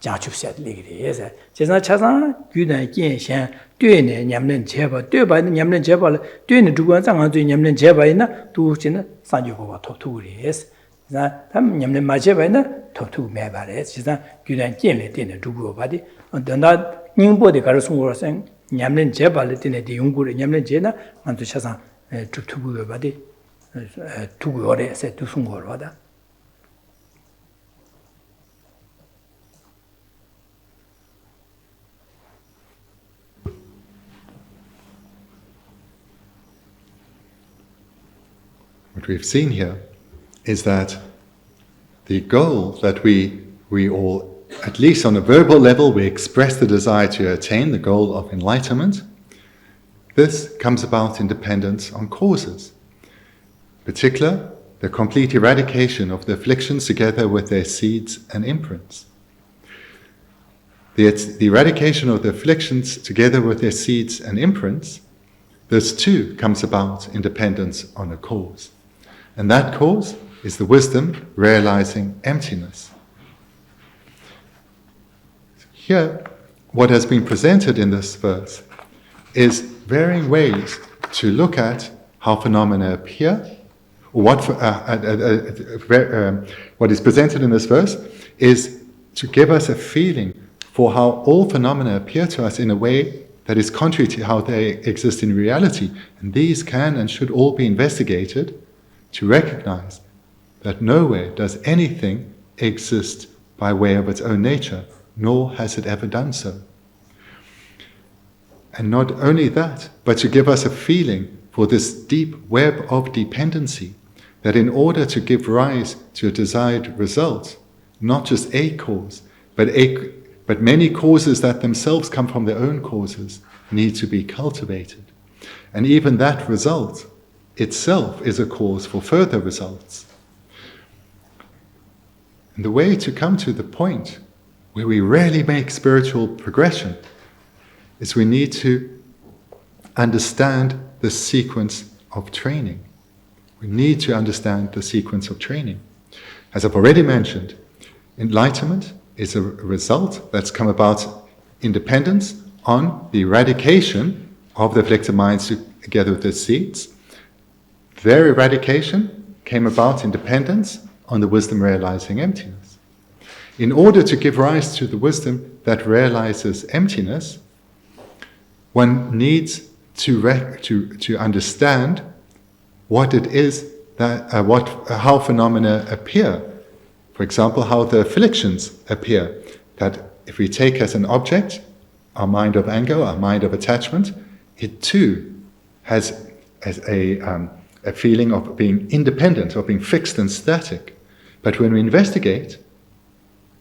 자축샷리기리에서 제가 차상 유단见현对呢 냠넨 제바对바는 냠넨 제발对呢 주관 상한주 냠넨 제바이나 두시네 산주고바 토투리에서 나 담 냠네 마제바이나 토투 매바레 지상 규단 찐레 되는 두고 바디 언더나 닝보데 가르 송고라생 냠네 제발레 되는 데 용구레 냠네 제나 만도 차상 투투고 바디 투고레 세 투송고로 하다 What we've seen here is that the goal that we all, at least on a verbal level, we express the desire to attain the goal of enlightenment. This comes about in dependence on causes. In particular, the complete eradication of the afflictions together with their seeds and imprints. The eradication of the afflictions together with their seeds and imprints, this too comes about in dependence on a cause. And that cause is the wisdom realizing emptiness. Here, what has been presented in this verse is varying ways to look at how phenomena appear, or what is presented in this verse is to give us a feeling for how all phenomena appear to us in a way that is contrary to how they exist in reality. And these can and should all be investigated to recognize that nowhere does anything exist by way of its own nature, nor has it ever done so. And not only that, but to give us a feeling for this deep web of dependency, that in order to give rise to a desired result, not just a cause, but many causes that themselves come from their own causes need to be cultivated. And even that result itself is a cause for further results. And the way to come to the point where we really make spiritual progression is we need to understand the sequence of training. We need to understand the sequence of training. As I've already mentioned, enlightenment is a result that's come about in dependence on the eradication of the afflicted minds together with the seeds. Their eradication came about in dependence on the wisdom realizing emptiness. In order to give rise to the wisdom that realizes emptiness, one needs to understand what it is that how phenomena appear. For example, how the afflictions appear. That if we take as an object our mind of anger, our mind of attachment, it too has a feeling of being independent, of being fixed and static. But when we investigate,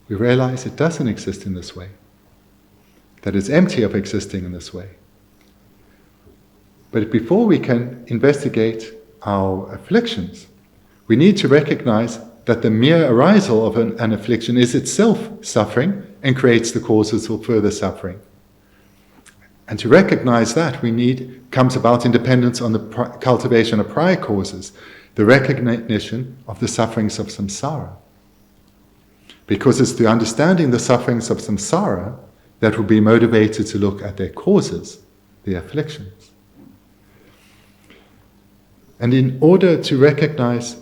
we realize it doesn't exist in this way. That it's empty of existing in this way. But before we can investigate our afflictions, we need to recognize that the mere arisal of an affliction is itself suffering and creates the causes for further suffering. And to recognize that comes about in dependence on the cultivation of prior causes, the recognition of the sufferings of samsara. Because it's through understanding the sufferings of samsara that will be motivated to look at their causes, the afflictions. And in order to recognize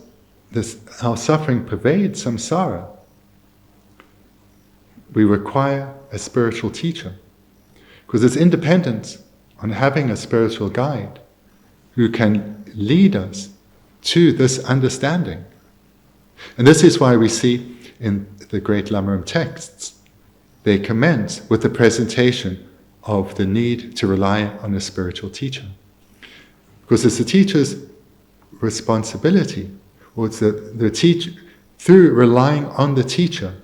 how suffering pervades samsara, we require a spiritual teacher. Because it's independent on having a spiritual guide who can lead us to this understanding. And this is why we see in the great Lama texts, they commence with the presentation of the need to rely on a spiritual teacher. Because it's the teacher's responsibility, or it's the teacher, through relying on the teacher,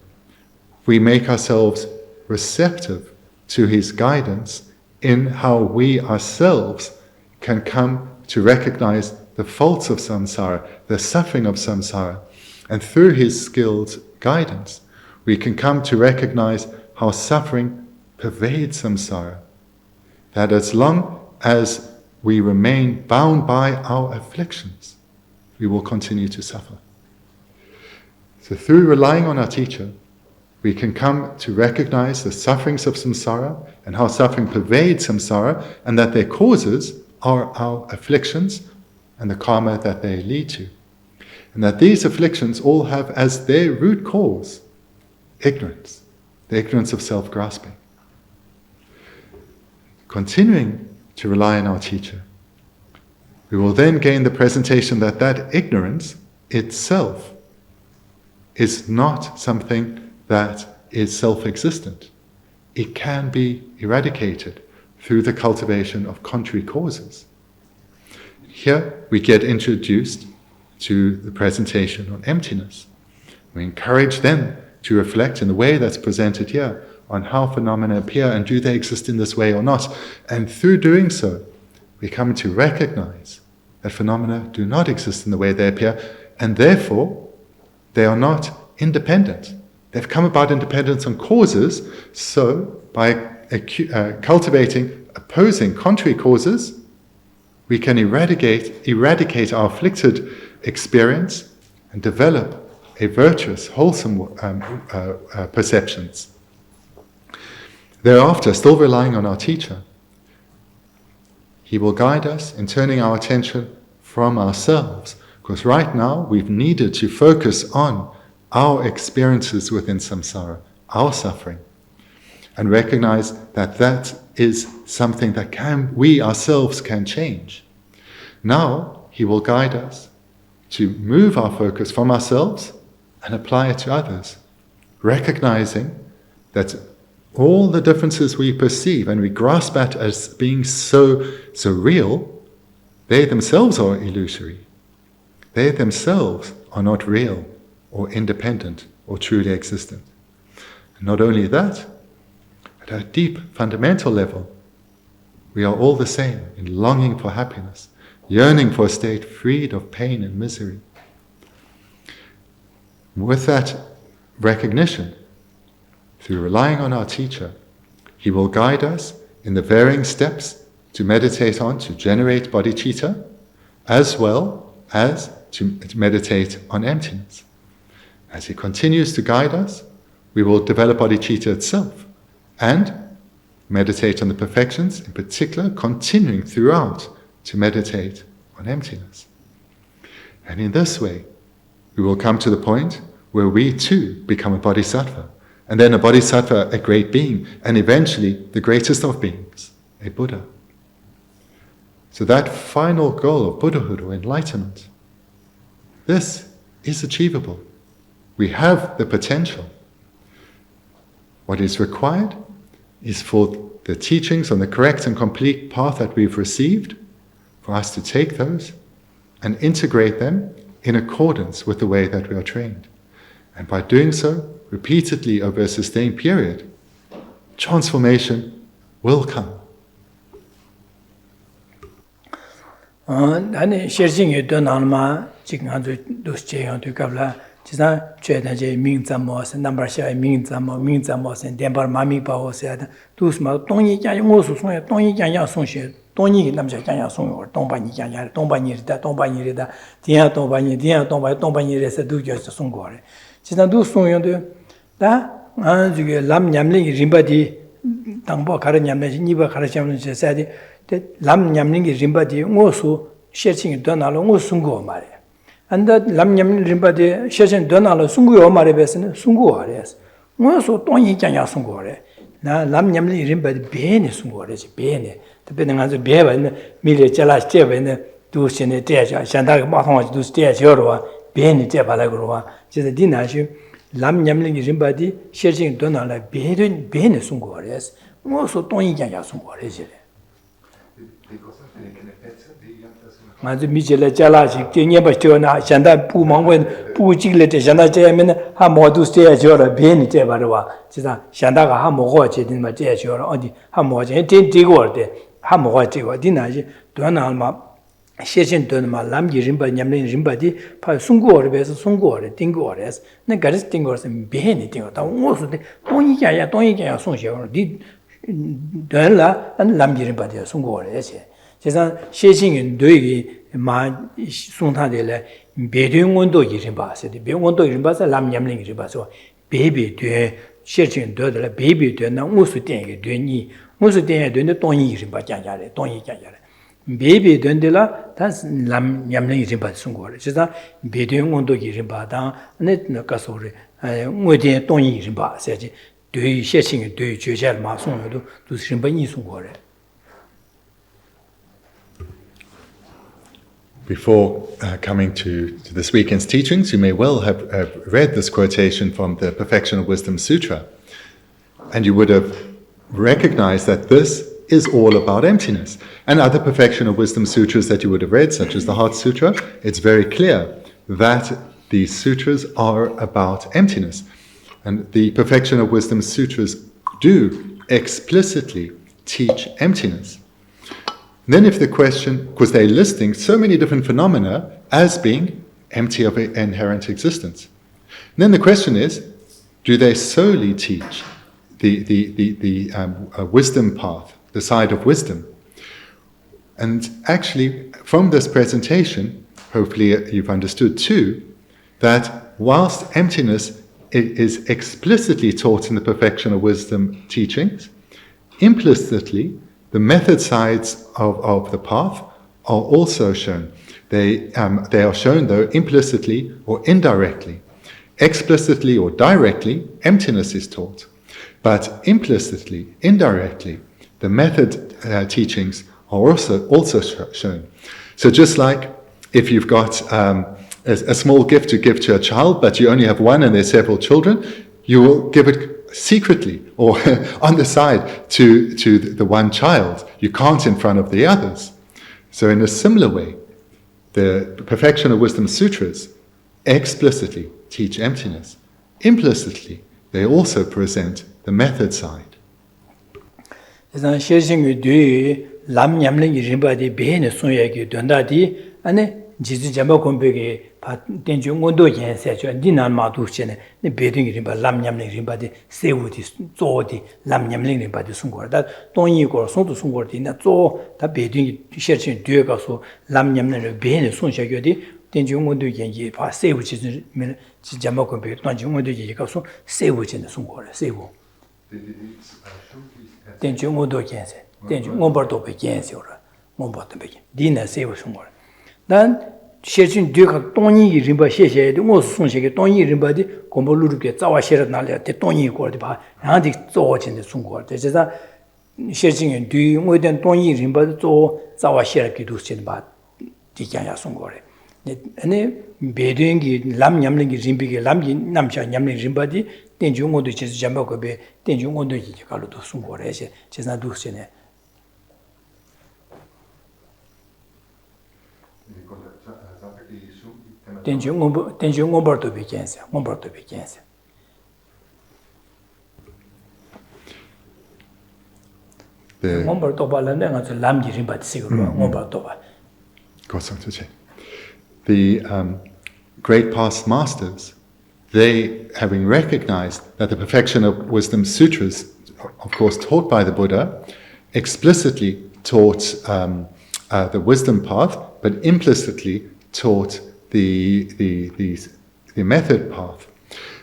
we make ourselves receptive to his guidance in how we ourselves can come to recognize the faults of samsara, the suffering of samsara. And through his skilled guidance, we can come to recognize how suffering pervades samsara. That as long as we remain bound by our afflictions, we will continue to suffer. So through relying on our teacher, we can come to recognize the sufferings of samsara and how suffering pervades samsara, and that their causes are our afflictions and the karma that they lead to. And that these afflictions all have as their root cause ignorance, the ignorance of self-grasping. Continuing to rely on our teacher, we will then gain the presentation that that ignorance itself is not something that is self-existent. It can be eradicated through the cultivation of contrary causes. Here we get introduced to the presentation on emptiness. We encourage them to reflect in the way that's presented here on how phenomena appear and do they exist in this way or not. And through doing so, we come to recognize that phenomena do not exist in the way they appear, and therefore they are not independent. They've come about in dependence on causes, so by cultivating opposing contrary causes, we can eradicate our afflicted experience and develop a virtuous, wholesome perceptions. Thereafter, still relying on our teacher, he will guide us in turning our attention from ourselves, because right now we've needed to focus on our experiences within samsara, our suffering, and recognize that that is something that we ourselves can change. Now he will guide us to move our focus from ourselves and apply it to others, recognizing that all the differences we perceive and we grasp at as being so real, they themselves are illusory. They themselves are not real or independent or truly existent. And not only that, at a deep fundamental level, we are all the same in longing for happiness, yearning for a state freed of pain and misery. With that recognition, through relying on our teacher, he will guide us in the varying steps to meditate on, to generate bodhicitta, as well as to meditate on emptiness. As he continues to guide us, we will develop bodhicitta itself and meditate on the perfections, in particular, continuing throughout to meditate on emptiness. And in this way, we will come to the point where we too become a bodhisattva, and then a bodhisattva, a great being, and eventually the greatest of beings, a Buddha. So that final goal of Buddhahood or enlightenment, this is achievable. We have the potential. What is required is for the teachings on the correct and complete path that we've received, for us to take those and integrate them in accordance with the way that we are trained. And by doing so, repeatedly over a sustained period, transformation will come. 아니 셔싱이 돈나마 지금 아주 도스제요 되갑라 지사 죄다제 민자모스 넘버샤 민자모스 덴버 마미 바오세다 두스마 동이 장 용어수 송에 동이 장야 송시 동이 남자 장야 송요 동반이 장야 동반이다 디야 동반이레서 두겨서 송고래 지사 두 송요도 다 아주게 람냠링 림바디 당보 가르냠네 니바 가르냠는 제사디 lam nyamling rimbadi ngosu sheching donalo ngosungo mare anda lam nyamling rimbadi sheching donalo sungo mare besne sungo ares ngosu tonyi janya sungo re na lam nyamling rimbadi bene sungo re bene tebene ngazo beba mile jala jebene du shene deja shanda ma thong du deja yorwa bene jebala growa jese dinashi lam nyamling rimbadi sheching donalo bene sungo res ngosu tonyi janya sungo re 아주 미jel에 잘라지 ኘ바 저나 산다 부망원 부직레데 산다 제면 하 모두 스테야죠라 베니 제바르와 지사 산다가 하 먹어 제든 마 제야죠라 어디 하 먹어제 딘디고르데 하 먹어 제고 디나지 도나마 셰신 도나마 람지 림바 냠린 림바디 파 숭고르베서 숭고르 딩고르스 네 가르스 딩고르스 베니 딩고다 오스데 동이야야 송셔 디 dāla lamji rinpa sungguwa re se. Chesang sheshin doi ma sungta de la bedui ngondo yi rinpa se. Be ngondo yi rinpa se lam nyamling rinpa se. Bebe doi sheshin doi de la bebe doi na ngusu tenye doi ni. Ngusu tenye doi na tongyi yi rinpa janja re, tongyi janja re. Bebe doi de la tan lam nyamling rinpa sungguwa re. Chesang bedui ngondo yi rinpa dan ne kaso re. Ngo tenye tongyi yi rinpa se. Before coming to this weekend's teachings, you may well have read this quotation from the Perfection of Wisdom Sutra, and you would have recognized that this is all about emptiness. And other Perfection of Wisdom Sutras that you would have read, such as the Heart Sutra, it's very clear that these sutras are about emptiness. And the Perfection of Wisdom Sutras do explicitly teach emptiness. And then if the question, because they're listing so many different phenomena as being empty of inherent existence. And then the question is, do they solely teach the wisdom path, the side of wisdom? And actually, from this presentation, hopefully you've understood too, that whilst emptiness is explicitly taught in the Perfection of Wisdom teachings, implicitly, the method sides of the path are also shown. They are shown, though, implicitly or indirectly. Explicitly or directly, emptiness is taught. But implicitly, indirectly, the method teachings are also shown. So just like if you've got a small gift to give to a child, but you only have one and there's several children, you will give it secretly or on the side to the one child. You can't in front of the others. So in a similar way, the Perfection of Wisdom Sutras explicitly teach emptiness. Implicitly, they also present the method side. 지진 잠바 공백에 된중 온도 현세죠. 니난 마두시네. 네 베딩이 림바 람냠네 림바디 세우디 조디 람냠네 림바디 송거다. 동이고 송도 송거디나 조다 베딩이 셔친 뒤에가서 람냠네 베네 송샤교디 된중 온도 현지 바 세우지 잠바 공백 된중 온도 현지가서 세우지네 송거래 세우. 된중 온도 현세. 된중 온버도 베현세오라. 온버도 베현. 디나 세우 송거래. 난 셰진 뒤가 동이 림바 셰셰데 뭐 손셰게 동이 림바디 공부루르게 자와셰라 날려 때 동이 거디 봐 양디 조진데 중국 그래서 셰진 뒤 뭐된 동이 림바디 조 자와셰라 기도스진 봐 디장야 송거래 네 베딩기 람냠링기 림비게 람기 남샤 냠링 림바디 땡중고도 제스 잠바고베 땡중고도 이제 갈로도 송거래 제사 두스네 tension ngombar be kense ngombar be kense the ngombar to ba la nga so lam ji rin ba sigur ngombar to ba the great past masters, they, having recognized that the perfection of wisdom sutras, of course taught by the Buddha, explicitly taught the wisdom path, but implicitly taught the method path.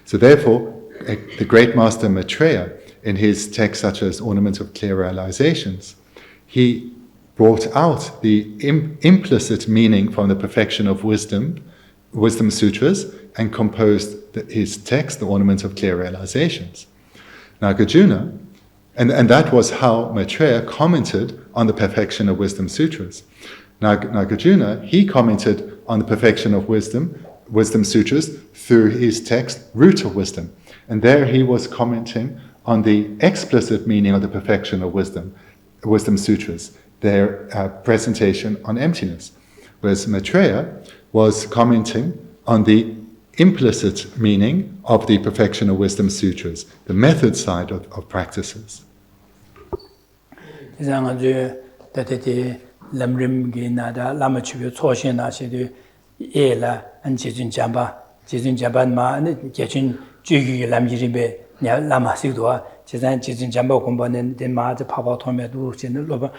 So therefore, the great master Maitreya, in his texts such as Ornament of Clear Realizations, he brought out the implicit meaning from the perfection of wisdom sutras, and composed his text, the Ornament of Clear Realizations. Nagarjuna, and that was how Maitreya commented on the perfection of wisdom sutras. Nagarjuna, he commented on the perfection of wisdom sutras through his text, Root of Wisdom. And there he was commenting on the explicit meaning of the perfection of wisdom sutras, their presentation on emptiness. Whereas Maitreya was commenting on the implicit meaning of the perfection of wisdom sutras, the method side of practices. lamrim gi nada lama chubyo choshin na shi e la an jejun jamba ma ne jejun jugi lam ji be nya lama sigdo jezan jejun jamba kombanen de ma de papa thome du chen lo ba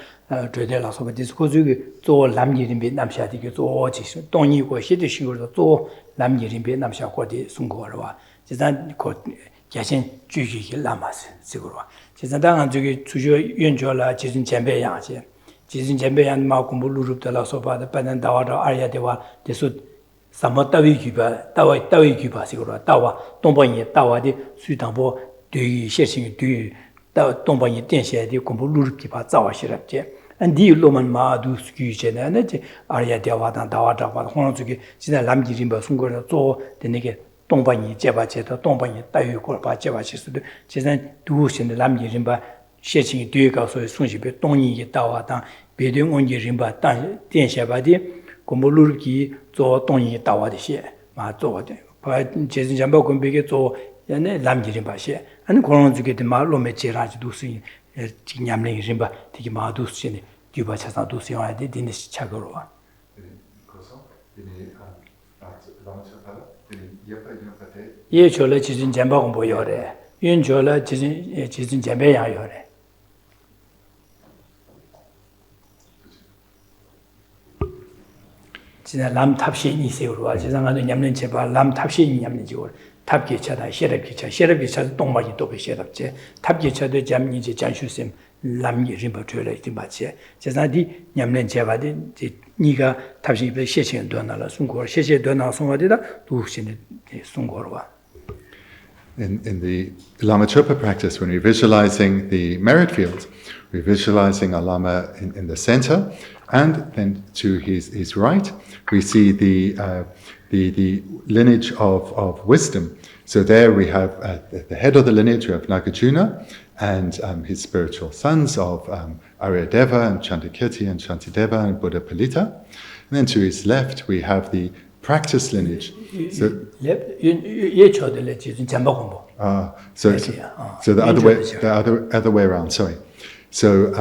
de la so ba dis ko ju zo lam ji be nam sha di ge zo ji dong yi guo xi de xi guo zo lam ji be nam sha guo de sun guo wa jezan ko jejun jugi lama sigdo wa jezan dang an ju ge chu ju yun jo la jejun jamba yang ji 지진 전배한 마 공부 루룹들라 소바다 빠는 다와다 아야데와 대수 사마타위 기바 따위 기바식으로 따와 동방이 따와디 수당보 뒤 셰싱이 뒤 동방이 된시에디 공부 루룹 기바 자와시랍제 안디 로만 마두 스키제나네 아야데와다 다와다 바 혼주기 지나 람기림바 순거로 조 되네게 동방이 제바제도 동방이 따위 고바 제바시스도 지나 두신의 람기림바 셰칭이 뒤에 가서 손시베 동이게 따와당 배등 온지 림바 단电下바디 공부르기 조 동이 따와듯이 마 조데 바 제진 잠바 공백에 조 얘네 람지림바시 아니 그런 주게데 말로메 제라지 두스 냠랭 림바 되게 마두스네 뒤바 차사 두스 와야데 디니시 차거로와 예 저래 지진 잠바 공부 요래 윤 저래 지진 잠배 야 요래 진짜 람 탑시니 세우로 지상하는 냠는 제발 람 탑시니 냠는 지고 탑기차다 셰럽기차 동마기 또 베셰럽제 탑기차도 잠니지 잔슈심 람이 림버트를 이제 맞지 제사디 냠는 제바디 니가 탑시 베 셰chen 도나라 송고 셰셰 도나 송어디다 두신의 송고로와 In the Lama Chopa practice, when we're visualizing the merit field, we're visualizing a Lama in the center, and then to his right, we see the lineage of wisdom. So there we have at the head of the lineage, we have Nagarjuna and his spiritual sons of Aryadeva and Chandakirti and Shantideva and Buddha Palita. And then to his left, we have the practice lineage. So the other way around. Sorry. So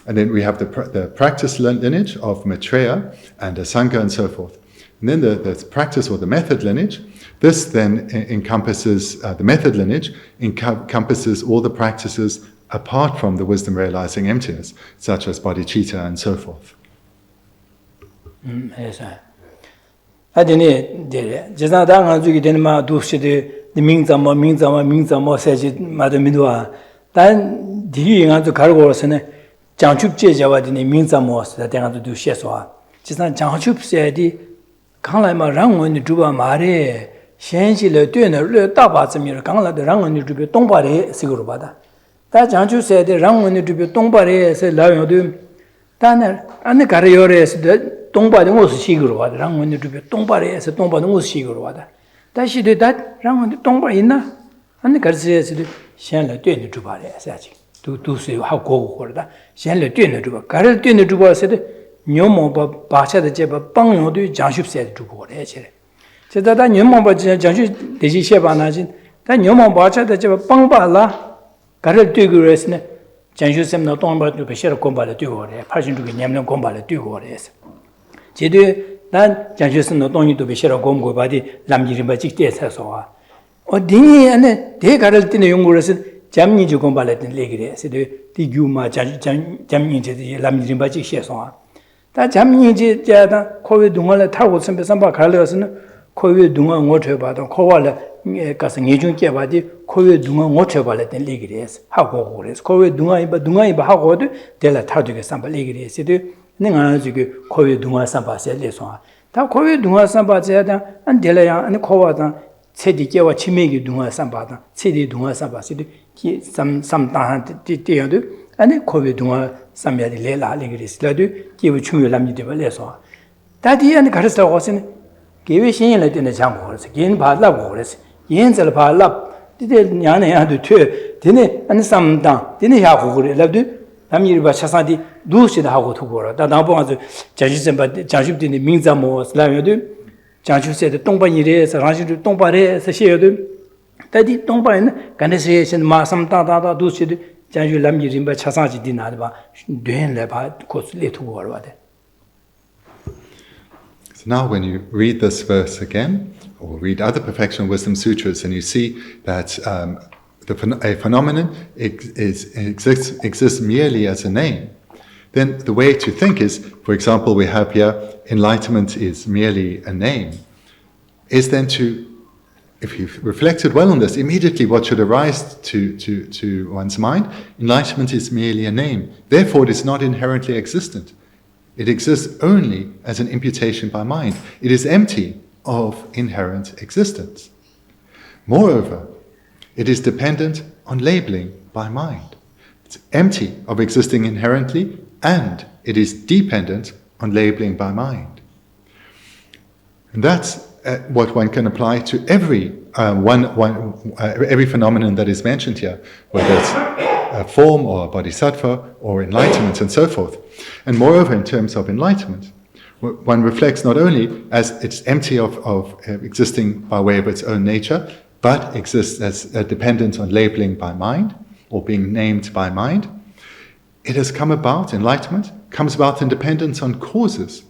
and then we have the practice lineage of Maitreya and Asanga and so forth. And then the practice or the method lineage, this then encompasses, the method lineage encompasses all the practices apart from the wisdom realizing emptiness, such as bodhicitta and so forth. Yes, adine de jesa da nga ju gi den ma du shi de ming za mo se ji ma de mi do dan di nga ju gar go se ne jang chup je ja wa de ming za mo se de nga du xie so jesa jang chup se di gang lai ma rang wen du ba ma re xian ji le due ne le da ba zi mi gang lai de rang wen du be dong ba re si go ba da da jang chup se de rang wen du be dong ba re se la yo de dan an gar yo re se de 동바는 무슨 식으로 와다 랑원이 주변 동바에서 동바는 무슨 식으로 와다 다시 되다 랑원이 동바 있나 아니 가르치에서 현래 되는 주바래 사지 두두스 하고 그러다 현래 되는 주바 가를 되는 주바에서 녀모 바차다 제바 빵요도 장십세 주고 그래 제 제다다 녀모 바차 장십 대시 셰바나진 다 녀모 바차다 제바 빵바라 가를 되고 그랬으네 장십sem나 동바도 베셔 공바를 되고 그래 80주기 냠냠 공바를 되고 그래서 제대 난 장주스는 동의도 베시라 공고 바디 남기림바 직대에서 어디 안에 대가를 때는 연구를서 잠니지 공발했던 얘기래. 세대 디규마 잠니지 남기림바 직시에서 다 잠니지 자다 코위 동안에 타고 선배 삼바 갈려서는 코위 동안 오쳐 봐도 코와를 가서 예중께 바디 코위 동안 오쳐 발했던 얘기래. 하고 그래서 코위 동안이 하고도 될라 타도게 삼바 얘기래. 세대 내가 지금 코위 동화 삼바세 레송아 다 코위 동화 삼바세다 안 될래야 아니 코와다 체디께와 치매기 동화 삼바다 체디 동화 삼바세도 기 삼삼다한테 띠띠야도 아니 코위 동화 삼야디 레라리 그리스라도 기부 중요함이 되버려서 다디 아니 가르쳐서 왔으니 기회 신인을 때는 장고 그래서 긴 발라고 그래서 연설 발라 디데 냐네야도 퇴 디네 아니 삼다 디네 야고 그래라도 남일바 차사디 두시다 하고 두고라 다 나보아서 자주sem바 자주되는 민자모 슬라면도 자주세의 동반이래서 라시도 동반에서 시여도 다디 동반은 간에서는 마삼다다다 두시도 자주 남일바 차사지 디나바 된래바 고슬레 두고라 돼. So now when you read this verse again or read other perfection wisdom sutras and you see that a phenomenon exists merely as a name, then the way to think is, for example, we have here, enlightenment is merely a name, is then to, if you've reflected well on this, immediately what should arise to one's mind, enlightenment is merely a name. Therefore, it is not inherently existent. It exists only as an imputation by mind. It is empty of inherent existence. Moreover, it is dependent on labeling by mind. It's empty of existing inherently, and it is dependent on labeling by mind. And that's what one can apply to every phenomenon that is mentioned here, whether it's a form or a bodhisattva or enlightenment and so forth. And moreover, in terms of enlightenment, one reflects not only as it's empty of existing by way of its own nature, but exists as dependent on labeling by mind, or being named by mind. It has come about, enlightenment, comes about in dependence on causes,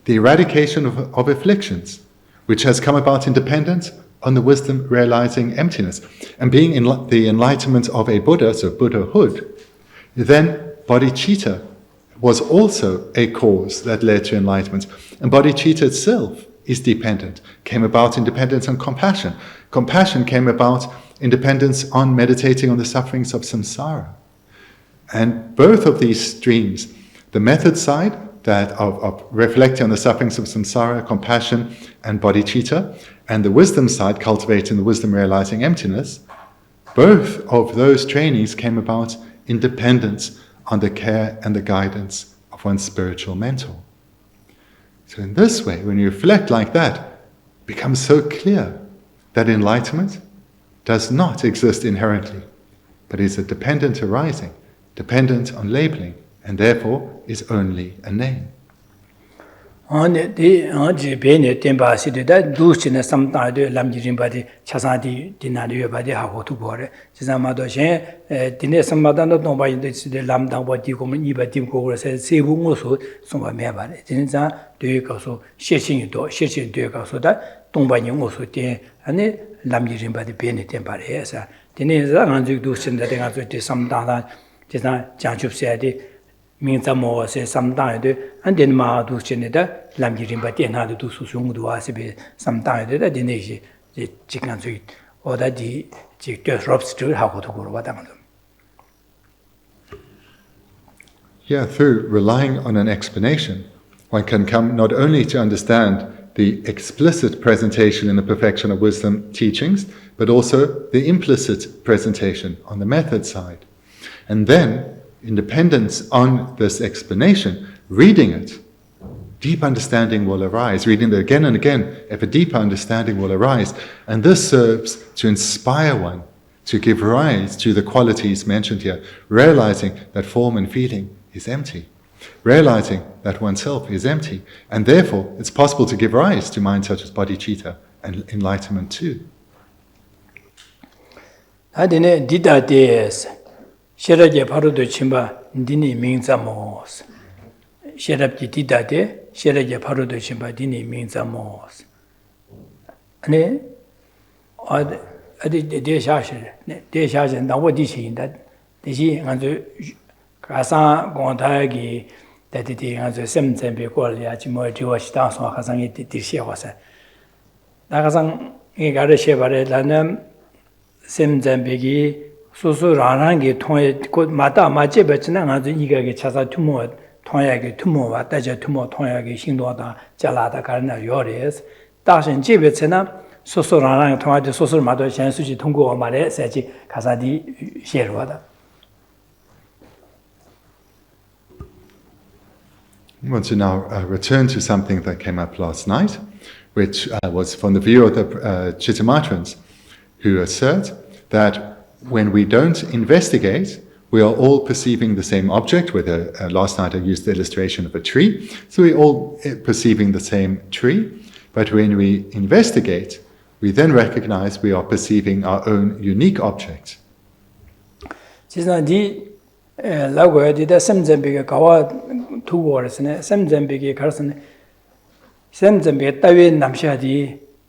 the eradication of afflictions, which has come about in dependence on the wisdom realizing emptiness. And being the enlightenment of a Buddha, so Buddhahood, then bodhicitta was also a cause that led to enlightenment. And bodhicitta itself is dependent, came about in dependence on compassion. Compassion came about in dependence on meditating on the sufferings of samsara. And both of these streams, the method side, that of reflecting on the sufferings of samsara, compassion and bodhicitta, and the wisdom side, cultivating the wisdom realizing emptiness, both of those trainings came about in dependence on the care and the guidance of one's spiritual mentor. So in this way, when you reflect like that, it becomes so clear that enlightenment does not exist inherently, but is a dependent arising, dependent on labeling, and therefore is only a name. Ji bene temba si de da duchine samta de lamjirin badi chasadi dinari badi hagotu gore. Jizamado shen dine samadano tomba de lamdang badi kom ni badi go se sebu ngoso somba mebare. Jinza de kaso sheshin de kaso da tomba ni ngoso de ane lamjirin badi bene temba esa. Dine za nganjuk duchin de nganjuk de samda da jiza janchup se de Minzamo se sometime and then ma do cheneda, Lamjirin Batina do Susung do Asibi, sometime the Dineshi, the chicken sweet, or that the just robs to how to go about them. Yeah, through relying on an explanation, one can come not only to understand the explicit presentation in the Perfection of Wisdom teachings, but also the implicit presentation on the method side. And then, in dependence on this explanation, reading it, deep understanding will arise. Reading it again and again, ever deeper understanding will arise. And this serves to inspire one to give rise to the qualities mentioned here, realizing that form and feeling is empty, realizing that oneself is empty, and therefore it's possible to give rise to minds such as bodhicitta and enlightenment too. Sheraje Parudo Chimba Dini Minzamos. Sherabji Didade, Sheraje Parudo Chimba Dini Minzamos. Ane Adi De Shash, and Nawadishi in that the Shi and the Kasa Gontagi that it has a seven because Yachimo Jewish dance or Hasan it this year was a Nagasan Igare Shevare Lanam Semzambegi. 소소 라랑게 통해 곧 마다 맞제 배치나 가서 이가게 차사 투모 통하게 투모 왔다제 투모 통하게 행동하다 잘하다 가는 요래스 다신 집에서나 소소 라랑 통하게 소소 마도 현수지 통고 말에 세지 가사디 셰르와다. I want to now return to something that came up last night, which was from the view of the Chittamatrans, who assert that when we don't investigate, we are all perceiving the same object. Last night I used the illustration of a tree. So we're all perceiving the same tree. But when we investigate, we then recognize we are perceiving our own unique object.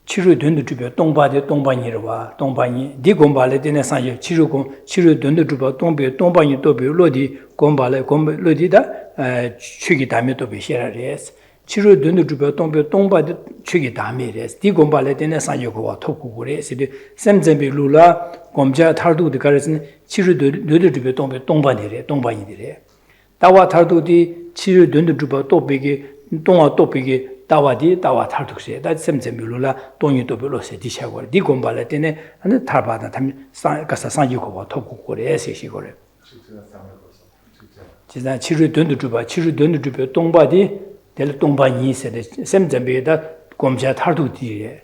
치료 된도 주변 동바데 동반이로와 동반이 디 곰발에 되는 상에 치료 된도 주변 동반이 또비 로디 곰발에 로디다 취기 다음에 또 비시라레스 치료 된도 주변 동바데 취기 다음에레스 디 곰발에 되는 상에 고와 토쿠고레스 샘zem비 루라 곰자 탈도디 가르스는 치료 된도 주변 동반이래 다와 탈도디 치료 된도 주변 동아 또비게 다와디 다와 탈tuk세 다 셈셈밀로라 돈이 또 별로세 디샤고 디 곰발에 때네 안 탈바다 담 가서 상이고 토고고래 세시고래 지나 치료 돈도 주바 치료 돈도 주베 동바디 될 동바니 세데 셈셈베다 곰자 탈tuk디에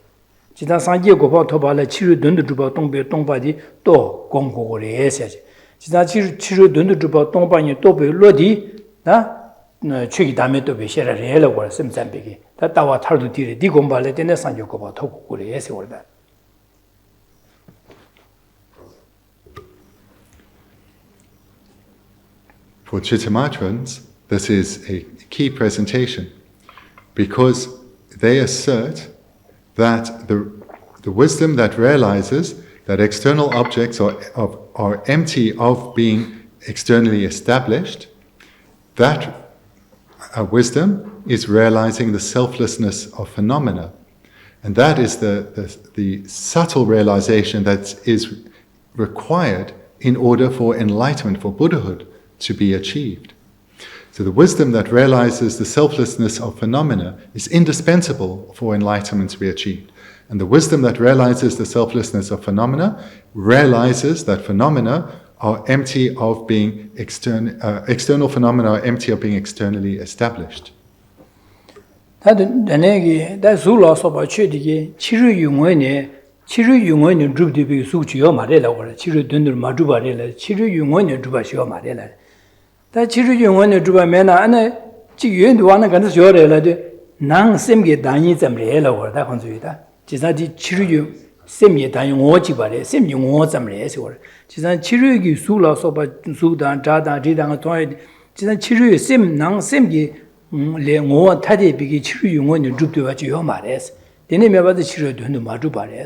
지나 상이고 토발에 치료 돈도 주바 동바디 또 공고고래 세지 지나 치료 돈도 주바 동바니 또 별로디 나 취기 다음에 또 베셔라 레라고 셈셈베기 다와 탈도 뒤에 디 곰발에 되는 상조고 봐 토고고래 해서 올다. For Chittamatrans, this is a key presentation because they assert that the wisdom that realizes that external objects are empty of being externally established, that wisdom is realizing the selflessness of phenomena. And that is the subtle realization that is required in order for enlightenment, for Buddhahood, to be achieved. So the wisdom that realizes the selflessness of phenomena is indispensable for enlightenment to be achieved. And the wisdom that realizes the selflessness of phenomena realizes that phenomena are empty of being external phenomena are empty of being externally established. 다 zulо soba chödige chiru yungwene drubdibi suchiyo marela wala chiru dundur madubarela chiru yungwene drubashiyo marela 다 chiru yungwene drubamena ane chi yuen wana kan jorela de nang semge danyi zamre la wor da khonzu da jisa di chiru semye danyi ngo ji bare semye ngo zamre se wor jisa chiru gi su la so ba su dan da da ri da to jisa chiru sem nang semge le ngo ta de bi gi chiru ngo ni drup de wa ji yo ma re dene me ba de chiru de no ma du ba re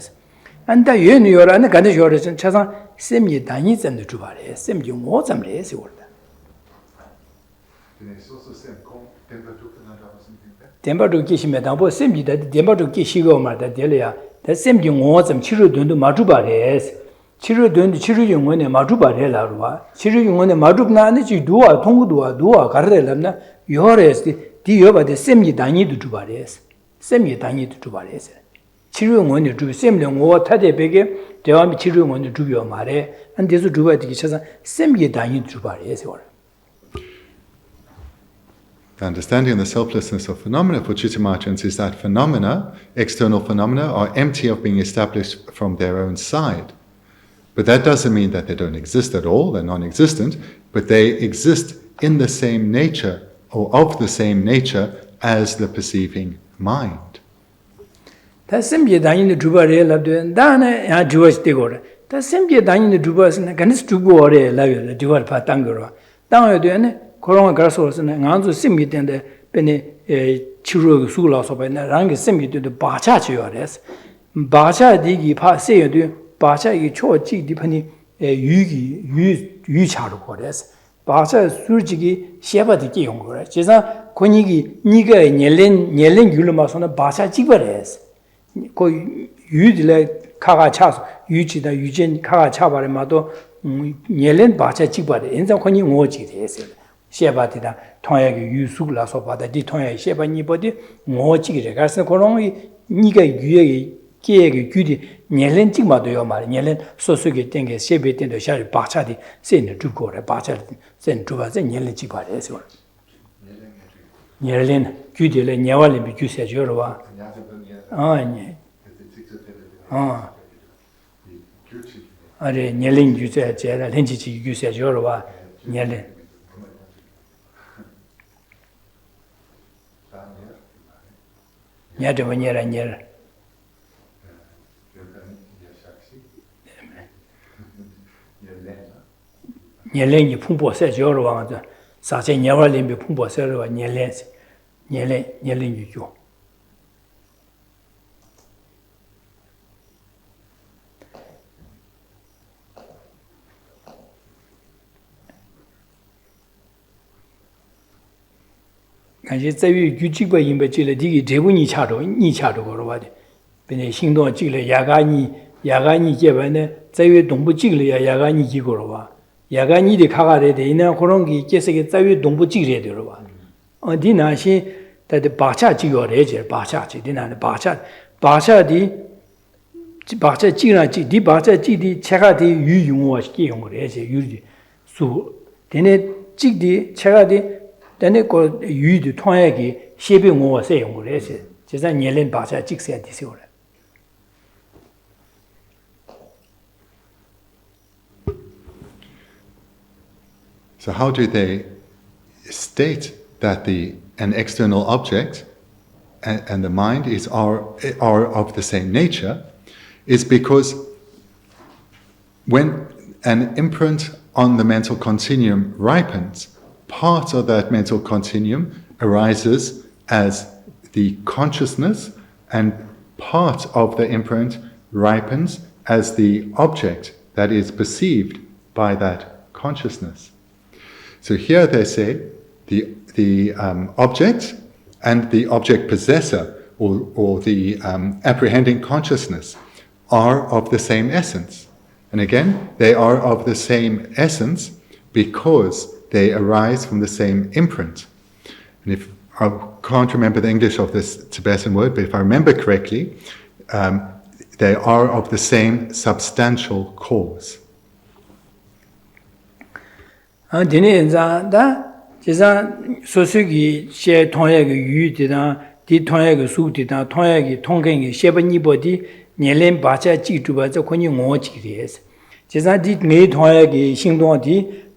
안다 예는 요라는 간에 요르선 차상 셈이 단위 잼도 주바래 셈 용어 잠래 세월다 덴바도 계시면 당보 셈이다 덴바도 계시고 말다 될이야 셈 용어 좀 치료 돈도 마주바래 치료 돈도 치료 용어네 마주바래라로와 치료 용어네 마주나는 지 두아 통구도와 두아 가르래람나 요레스 디 요바데 셈이 단위도 주바래 셈이 단위도 주바래 치료원이 주 셈령 오 타데베게 대화미 치료원이 주요 말에 한 대수 주가 되기 쳐서 셈게 단위 주바래서 Understanding the selflessness of phenomena for Chittamachans is that phenomena, external phenomena, are empty of being established from their own side. But that doesn't mean that they don't exist at all, they're non-existent, but they exist in the same nature, or of the same nature as the perceiving mind. 다 셈게 단위는 주바래 라도 다나 야 주어스 되고라 다 셈게 단위는 주바스나 간스 주고래 라요 주바 파탄 거로 땅에 되네 그런 가서서는 안주 셈게 된데 베네 치료 수라서 베네 랑게 셈게 되도 바차 지어래스 바차 디기 파세여도 바차 이 초지 디파니 유차로 거래스 바차 수지기 셰바디 기용 거래 제가 권익이 니가 녀렌 율마서는 바차 지버래스 그 유들에 카가 차서 유지다 유전 카가 차바래 마도 녀렌 바차 지버래 인자 권이 오지 됐어요 셰바디다 통하게 유숙라서 받아 디 통하게 셰바니 버디 오지게 가서 그런 니가 유에 계획이 규디 녀렌 찍마도요 말 녀렌 소소게 땡게 셰베 땡도 샤리 바차디 센 주고래 바차 센 주바세 녀렌 찍바래서 녀렌 규디래 녀왈리 비규세 저러와 아니. 아래 녀린 유세 제라 렌지지 유세 저러와 녀린. 녀도 녀라 녀. 녀린이 풍보세 저러와 사제 녀왈림비 풍보세로와 녀린 유교. 간지 자유 규칙과 임베질에 디기 대부분이 차도 걸어 봐야 돼. 근데 행동 찍래 야간이 제반에 자유 동부 찍래야 야간이 지고로 봐. 야간이데 가가래 돼. 이나 그런 게 계속에 자유 동부 찍래 되어 봐. 어디나시 다데 바차 찍어래 제 바차 찍디나네 바차디 바차 찍나 찍디 바차 찍디 체가디 유용어 시키용을 해제 유지 수 되네 찍디 체가디 then ko yu de tongye gi xebe ngo se yong le se je zan nian len ba cha jik se di se le So how do they state that an external object and the mind are of the same nature? Is because when an imprint on the mental continuum ripens, part of that mental continuum arises as the consciousness, and part of the imprint ripens as the object that is perceived by that consciousness. So here they say the object and the object possessor, or the apprehending consciousness, are of the same essence. And again, they are of the same essence because they arise from the same imprint. And if I can't remember the English of this Tibetan word, but if I remember correctly, they are of the same substantial cause.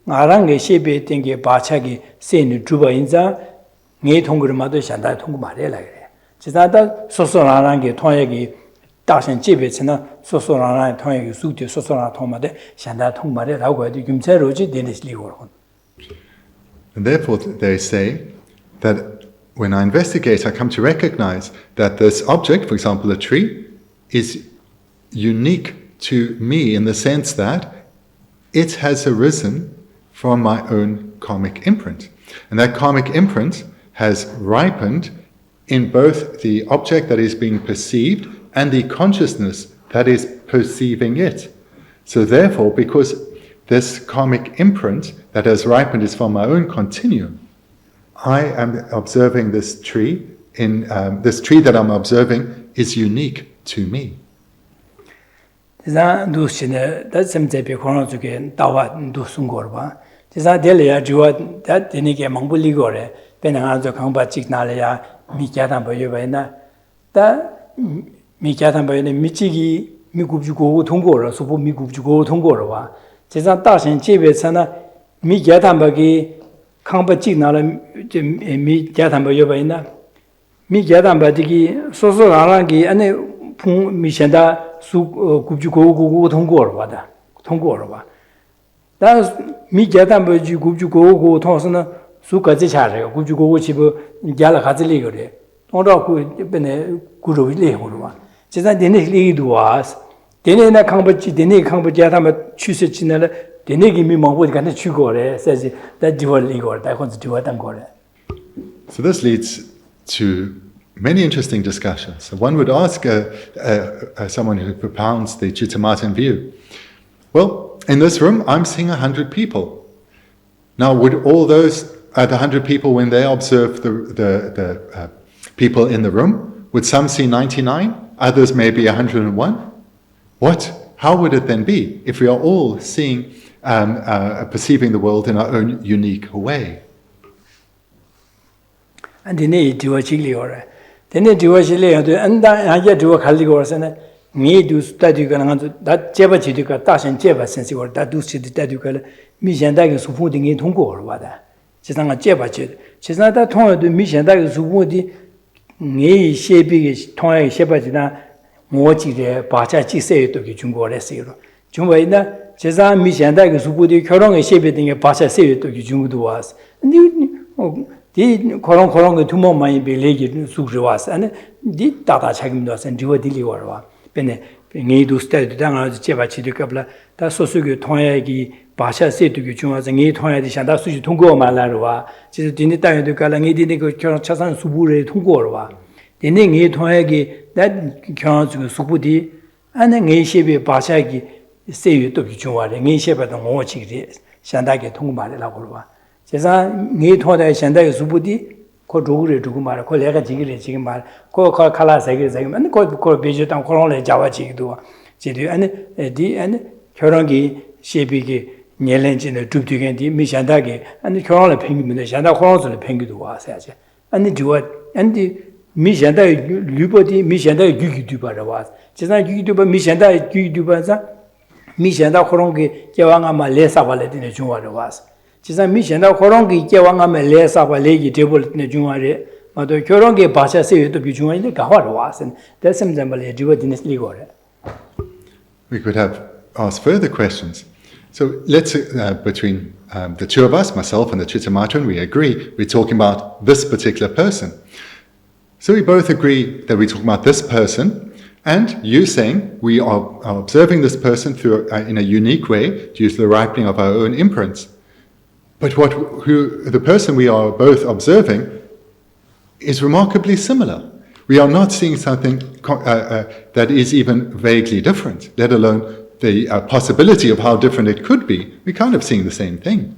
나랑게 셰베 땡게 바차기 세는 주바인자 네 통그르마도 샨다 통고 말해라 그래. 지나다 소소라는 게 통역이 다신 집에서는 소소라는 통역이 수도 소소라 통마데 샹다 통마데라고 해도 김체로지 되는리고. And therefore they say that when I investigate, I come to recognize that this object, for example, a tree, is unique to me in the sense that it has arisen from my own karmic imprint. And that karmic imprint has ripened in both the object that is being perceived and the consciousness that is perceiving it. So therefore, because this karmic imprint that has ripened is from my own continuum, I am observing this tree this tree that I'm observing is unique to me. 지사 누시네 다sem제비 코로나주게 다와 누순거봐 지사 델이야 주와 다 되니게 망불리거래 배나가서 강바직 날이야 미자단 보여봐이나 다 미자단 보여네 미치기 미국주고 통고로 소부 미국주고 통고로 와 지사 다신 집에서나 미자단 보기 강바직 날에 미자단 보여봐이나 미자단 보기 소소라랑기 안에 풍 미션다 수 굽주고고 통고로 봐. 다 미자단 버지 굽주고고 통서는 수까지 차래요. 굽주고고 집어 야라 가지리 그래. 통로 그 ben에 구로리 호로 봐. 제가 되네 리도 와스. 되네나 강버지 되네 강버지 하다면 취세 지나라 되네 김이 먹고 간에 취고래. 사실 다 디월리 거래. 다 건지 디월단 거래. So this leads to many interesting discussions. So one would ask someone who propounds the Chittamatan view, well, in this room, I'm seeing 100 people. Now, would all those, the 100 people, when they observe the people in the room, would some see 99, others maybe 101? How would it then be if we are all seeing, perceiving the world in our own unique way? And in it, you are chilly or Then do a chili and I get to a Caligorsan, me do study that Jebachica, Tash and Jeba since you were that do see the Taducal, Mission Daggers supporting it Hongo or whether. She's not a Jebachit. She's not that tone to Mission Daggers who would me shaping toy Shebatina, Mochi de Pachachi say to Jungo Resiro. Jumbaina, Chesa Mission Daggers who would current shaping a Pacha say to Jungo was. And you 디 코롱코롱 투모 많이 빌리기 수주와스 아니 디 다다 책임도선 디와 딜리워와 베네 녜도 스타일도 당아지 제바치디까블라 다 소수교 통야기 바샤 세두기 중앙에서 녜 통야디 샹다 수주 통고 말라로와 지금 디니 땅에도 갈라 녜디니 그 차산 수부를 통고로와 디니 녜 통야기 나 경주 수부디 아니 녜시비 바샤기 세유도 중앙에 녜시바도 모치기 샹다게 통고 말라고로와 제가 네 토대 현대 수부디 그 조그레 두고 말 콜레가 지기래 지금 말 그 칼라세게 지금 아니 그 베지당 콜론에 잡아지기도 지디 아니 디 아니 결혼기 시비기 녀렌진의 줍디겐디 미샹다게 아니 결혼을 팽기면 샹다 콜론을 팽기도 와서야지 아니 주어 아니 미샹다 류버디 미샹다 유기도 봐라 와 제가 유기도 미샹다 유기도봐서 미샹다 콜론기 제왕아 말레사발레디네 중화를 와서 지사 미션다 코롱기 개왕하면 레사바 레기 테이블네 중앙에 맞아 결혼게 바샤세도 비중한데 가와로 와선 대sem점을 디버디네스 리고래. We could have asked further questions. So let's between the two of us, myself and the Chittamatan, we agree we're talking about this particular person. So we both agree that we're talking about this person, and you saying we are observing this person through in a unique way due to the ripening of our own imprints. But the person we are both observing is remarkably similar. We are not seeing something that is even vaguely different, let alone the possibility of how different it could be. We're kind of seeing the same thing.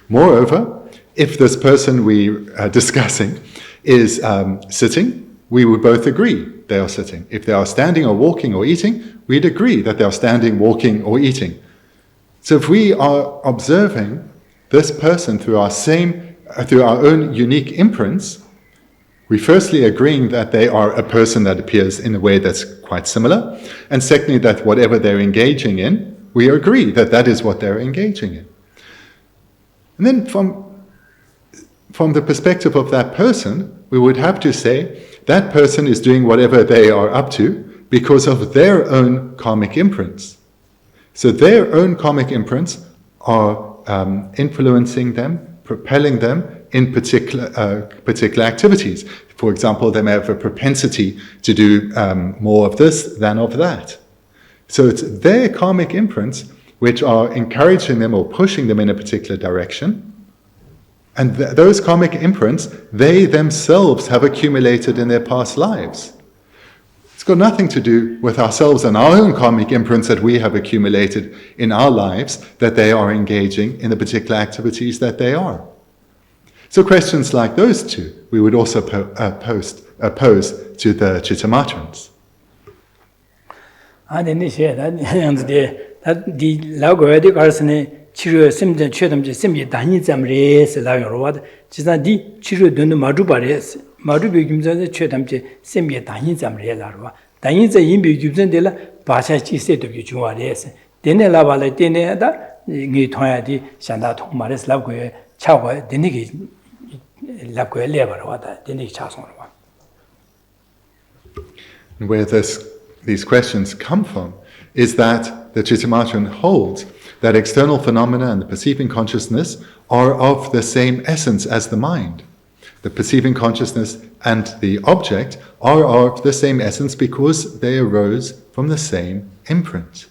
Moreover, if this person we are discussing is sitting, we would both agree they are sitting. If they are standing or walking or eating, we'd agree that they are standing, walking or eating. So if we are observing this person through our own unique imprints, we firstly agreeing that they are a person that appears in a way that's quite similar, and secondly that whatever they're engaging in, we agree that that is what they're engaging in. And then from the perspective of that person, we would have to say that person is doing whatever they are up to because of their own karmic imprints. So their own karmic imprints are influencing them, propelling them in particular activities. For example, they may have a propensity to do more of this than of that. So it's their karmic imprints which are encouraging them or pushing them in a particular direction. And those karmic imprints, they themselves have accumulated in their past lives. It's got nothing to do with ourselves and our own karmic imprints that we have accumulated in our lives, that they are engaging in the particular activities that they are. So questions like those two, we would also pose to the Chittamatrans. 치료 심전 최담지 심이 단위점레스 라요로와 지산디 치료 되는 마주바레스 마주비 김전에 최담지 심이 단위점레라로와 단위점 인비 김전데라 바샤치 세도기 중화레스 데네라발레 데네다 이 통야디 샹다 통마레스 라고에 차고 데네기 라고에 레바로와다 데네기 차송로와. Where these questions come from is that the Chittamatran holds that external phenomena and the perceiving consciousness are of the same essence as the mind. The perceiving consciousness and the object are of the same essence because they arose from the same imprint.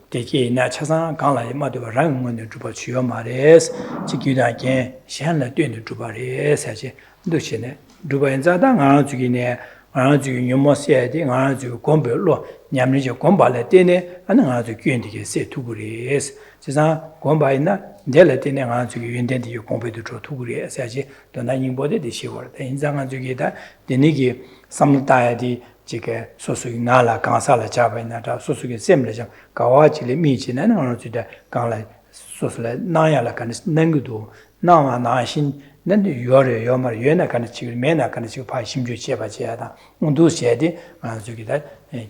Teki na chasan kangla yama dewa rang ngon drupa chuyo ma res, chikyudan ken shen la duen drupa res, hachi duchi ne. Drupa yanza da ngana zuki ne, ngana zuki nyomo siya di, ngana zuki gombe lo, nyamri je gomba la tene, ana ngana zuki yuen dike se tuku res. Chisan gomba ina, ndela tene ngana zuki yuen den dike gombe du chو tuku res, hachi dona nyingbo de di shi war. Yanza ngana zuki da, dene ki samlutaya di, 지게 소수기 나라 강사라 잡아이나다 소수기 셈레자 가와지리 미지는 어느 주다 강라 소수라 나야라 간스 능구도 나와 나신 nendu yore yomar yena kana chigir mena kana chigir pa shimju cheba cheyada undu shedi anzugida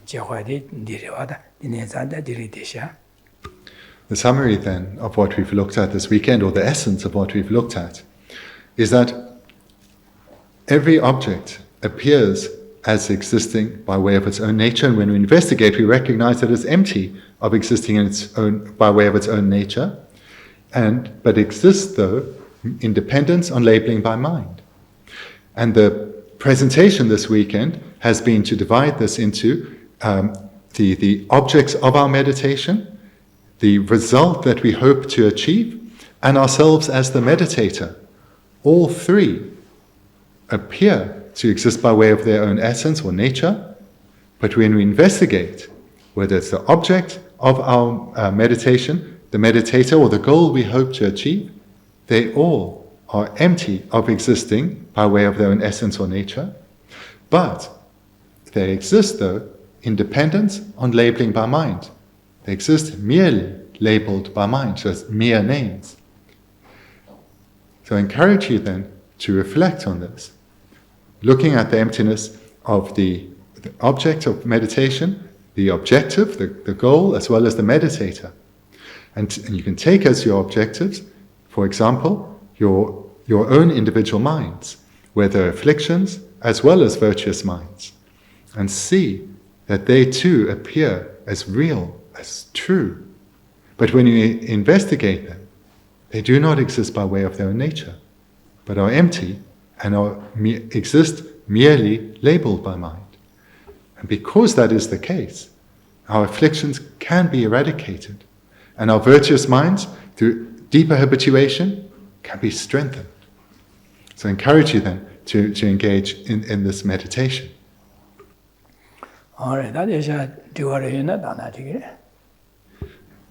chehwadi direwada dinezanda diridesha. The summary then of what we've looked at this weekend, or the essence of what we've looked at, is that every object appears as existing by way of its own nature, and when we investigate, we recognize that it's empty of existing in its own by way of its own nature, but exists though in dependence on labeling by mind. And the presentation this weekend has been to divide this into the objects of our meditation, the result that we hope to achieve, and ourselves as the meditator. All three appear to exist by way of their own essence or nature, but when we investigate whether it's the object of our meditation, the meditator, or the goal we hope to achieve, they all are empty of existing by way of their own essence or nature, but they exist though in dependence on labeling by mind. They exist merely labeled by mind, so it's mere names. So I encourage you then to reflect on this, looking at the emptiness of the object of meditation, the objective, the goal, as well as the meditator. And you can take as your objectives, for example, your own individual minds, whether afflictions as well as virtuous minds, and see that they too appear as real, as true. But when you investigate them, they do not exist by way of their own nature, but are empty and exist merely labeled by mind. And because that is the case, our afflictions can be eradicated, and our virtuous minds, through deeper habituation, can be strengthened. So I encourage you then to engage in this meditation.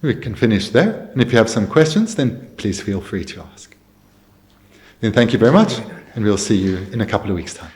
We can finish there, and if you have some questions, then please feel free to ask. Then thank you very much, and we'll see you in a couple of weeks' time.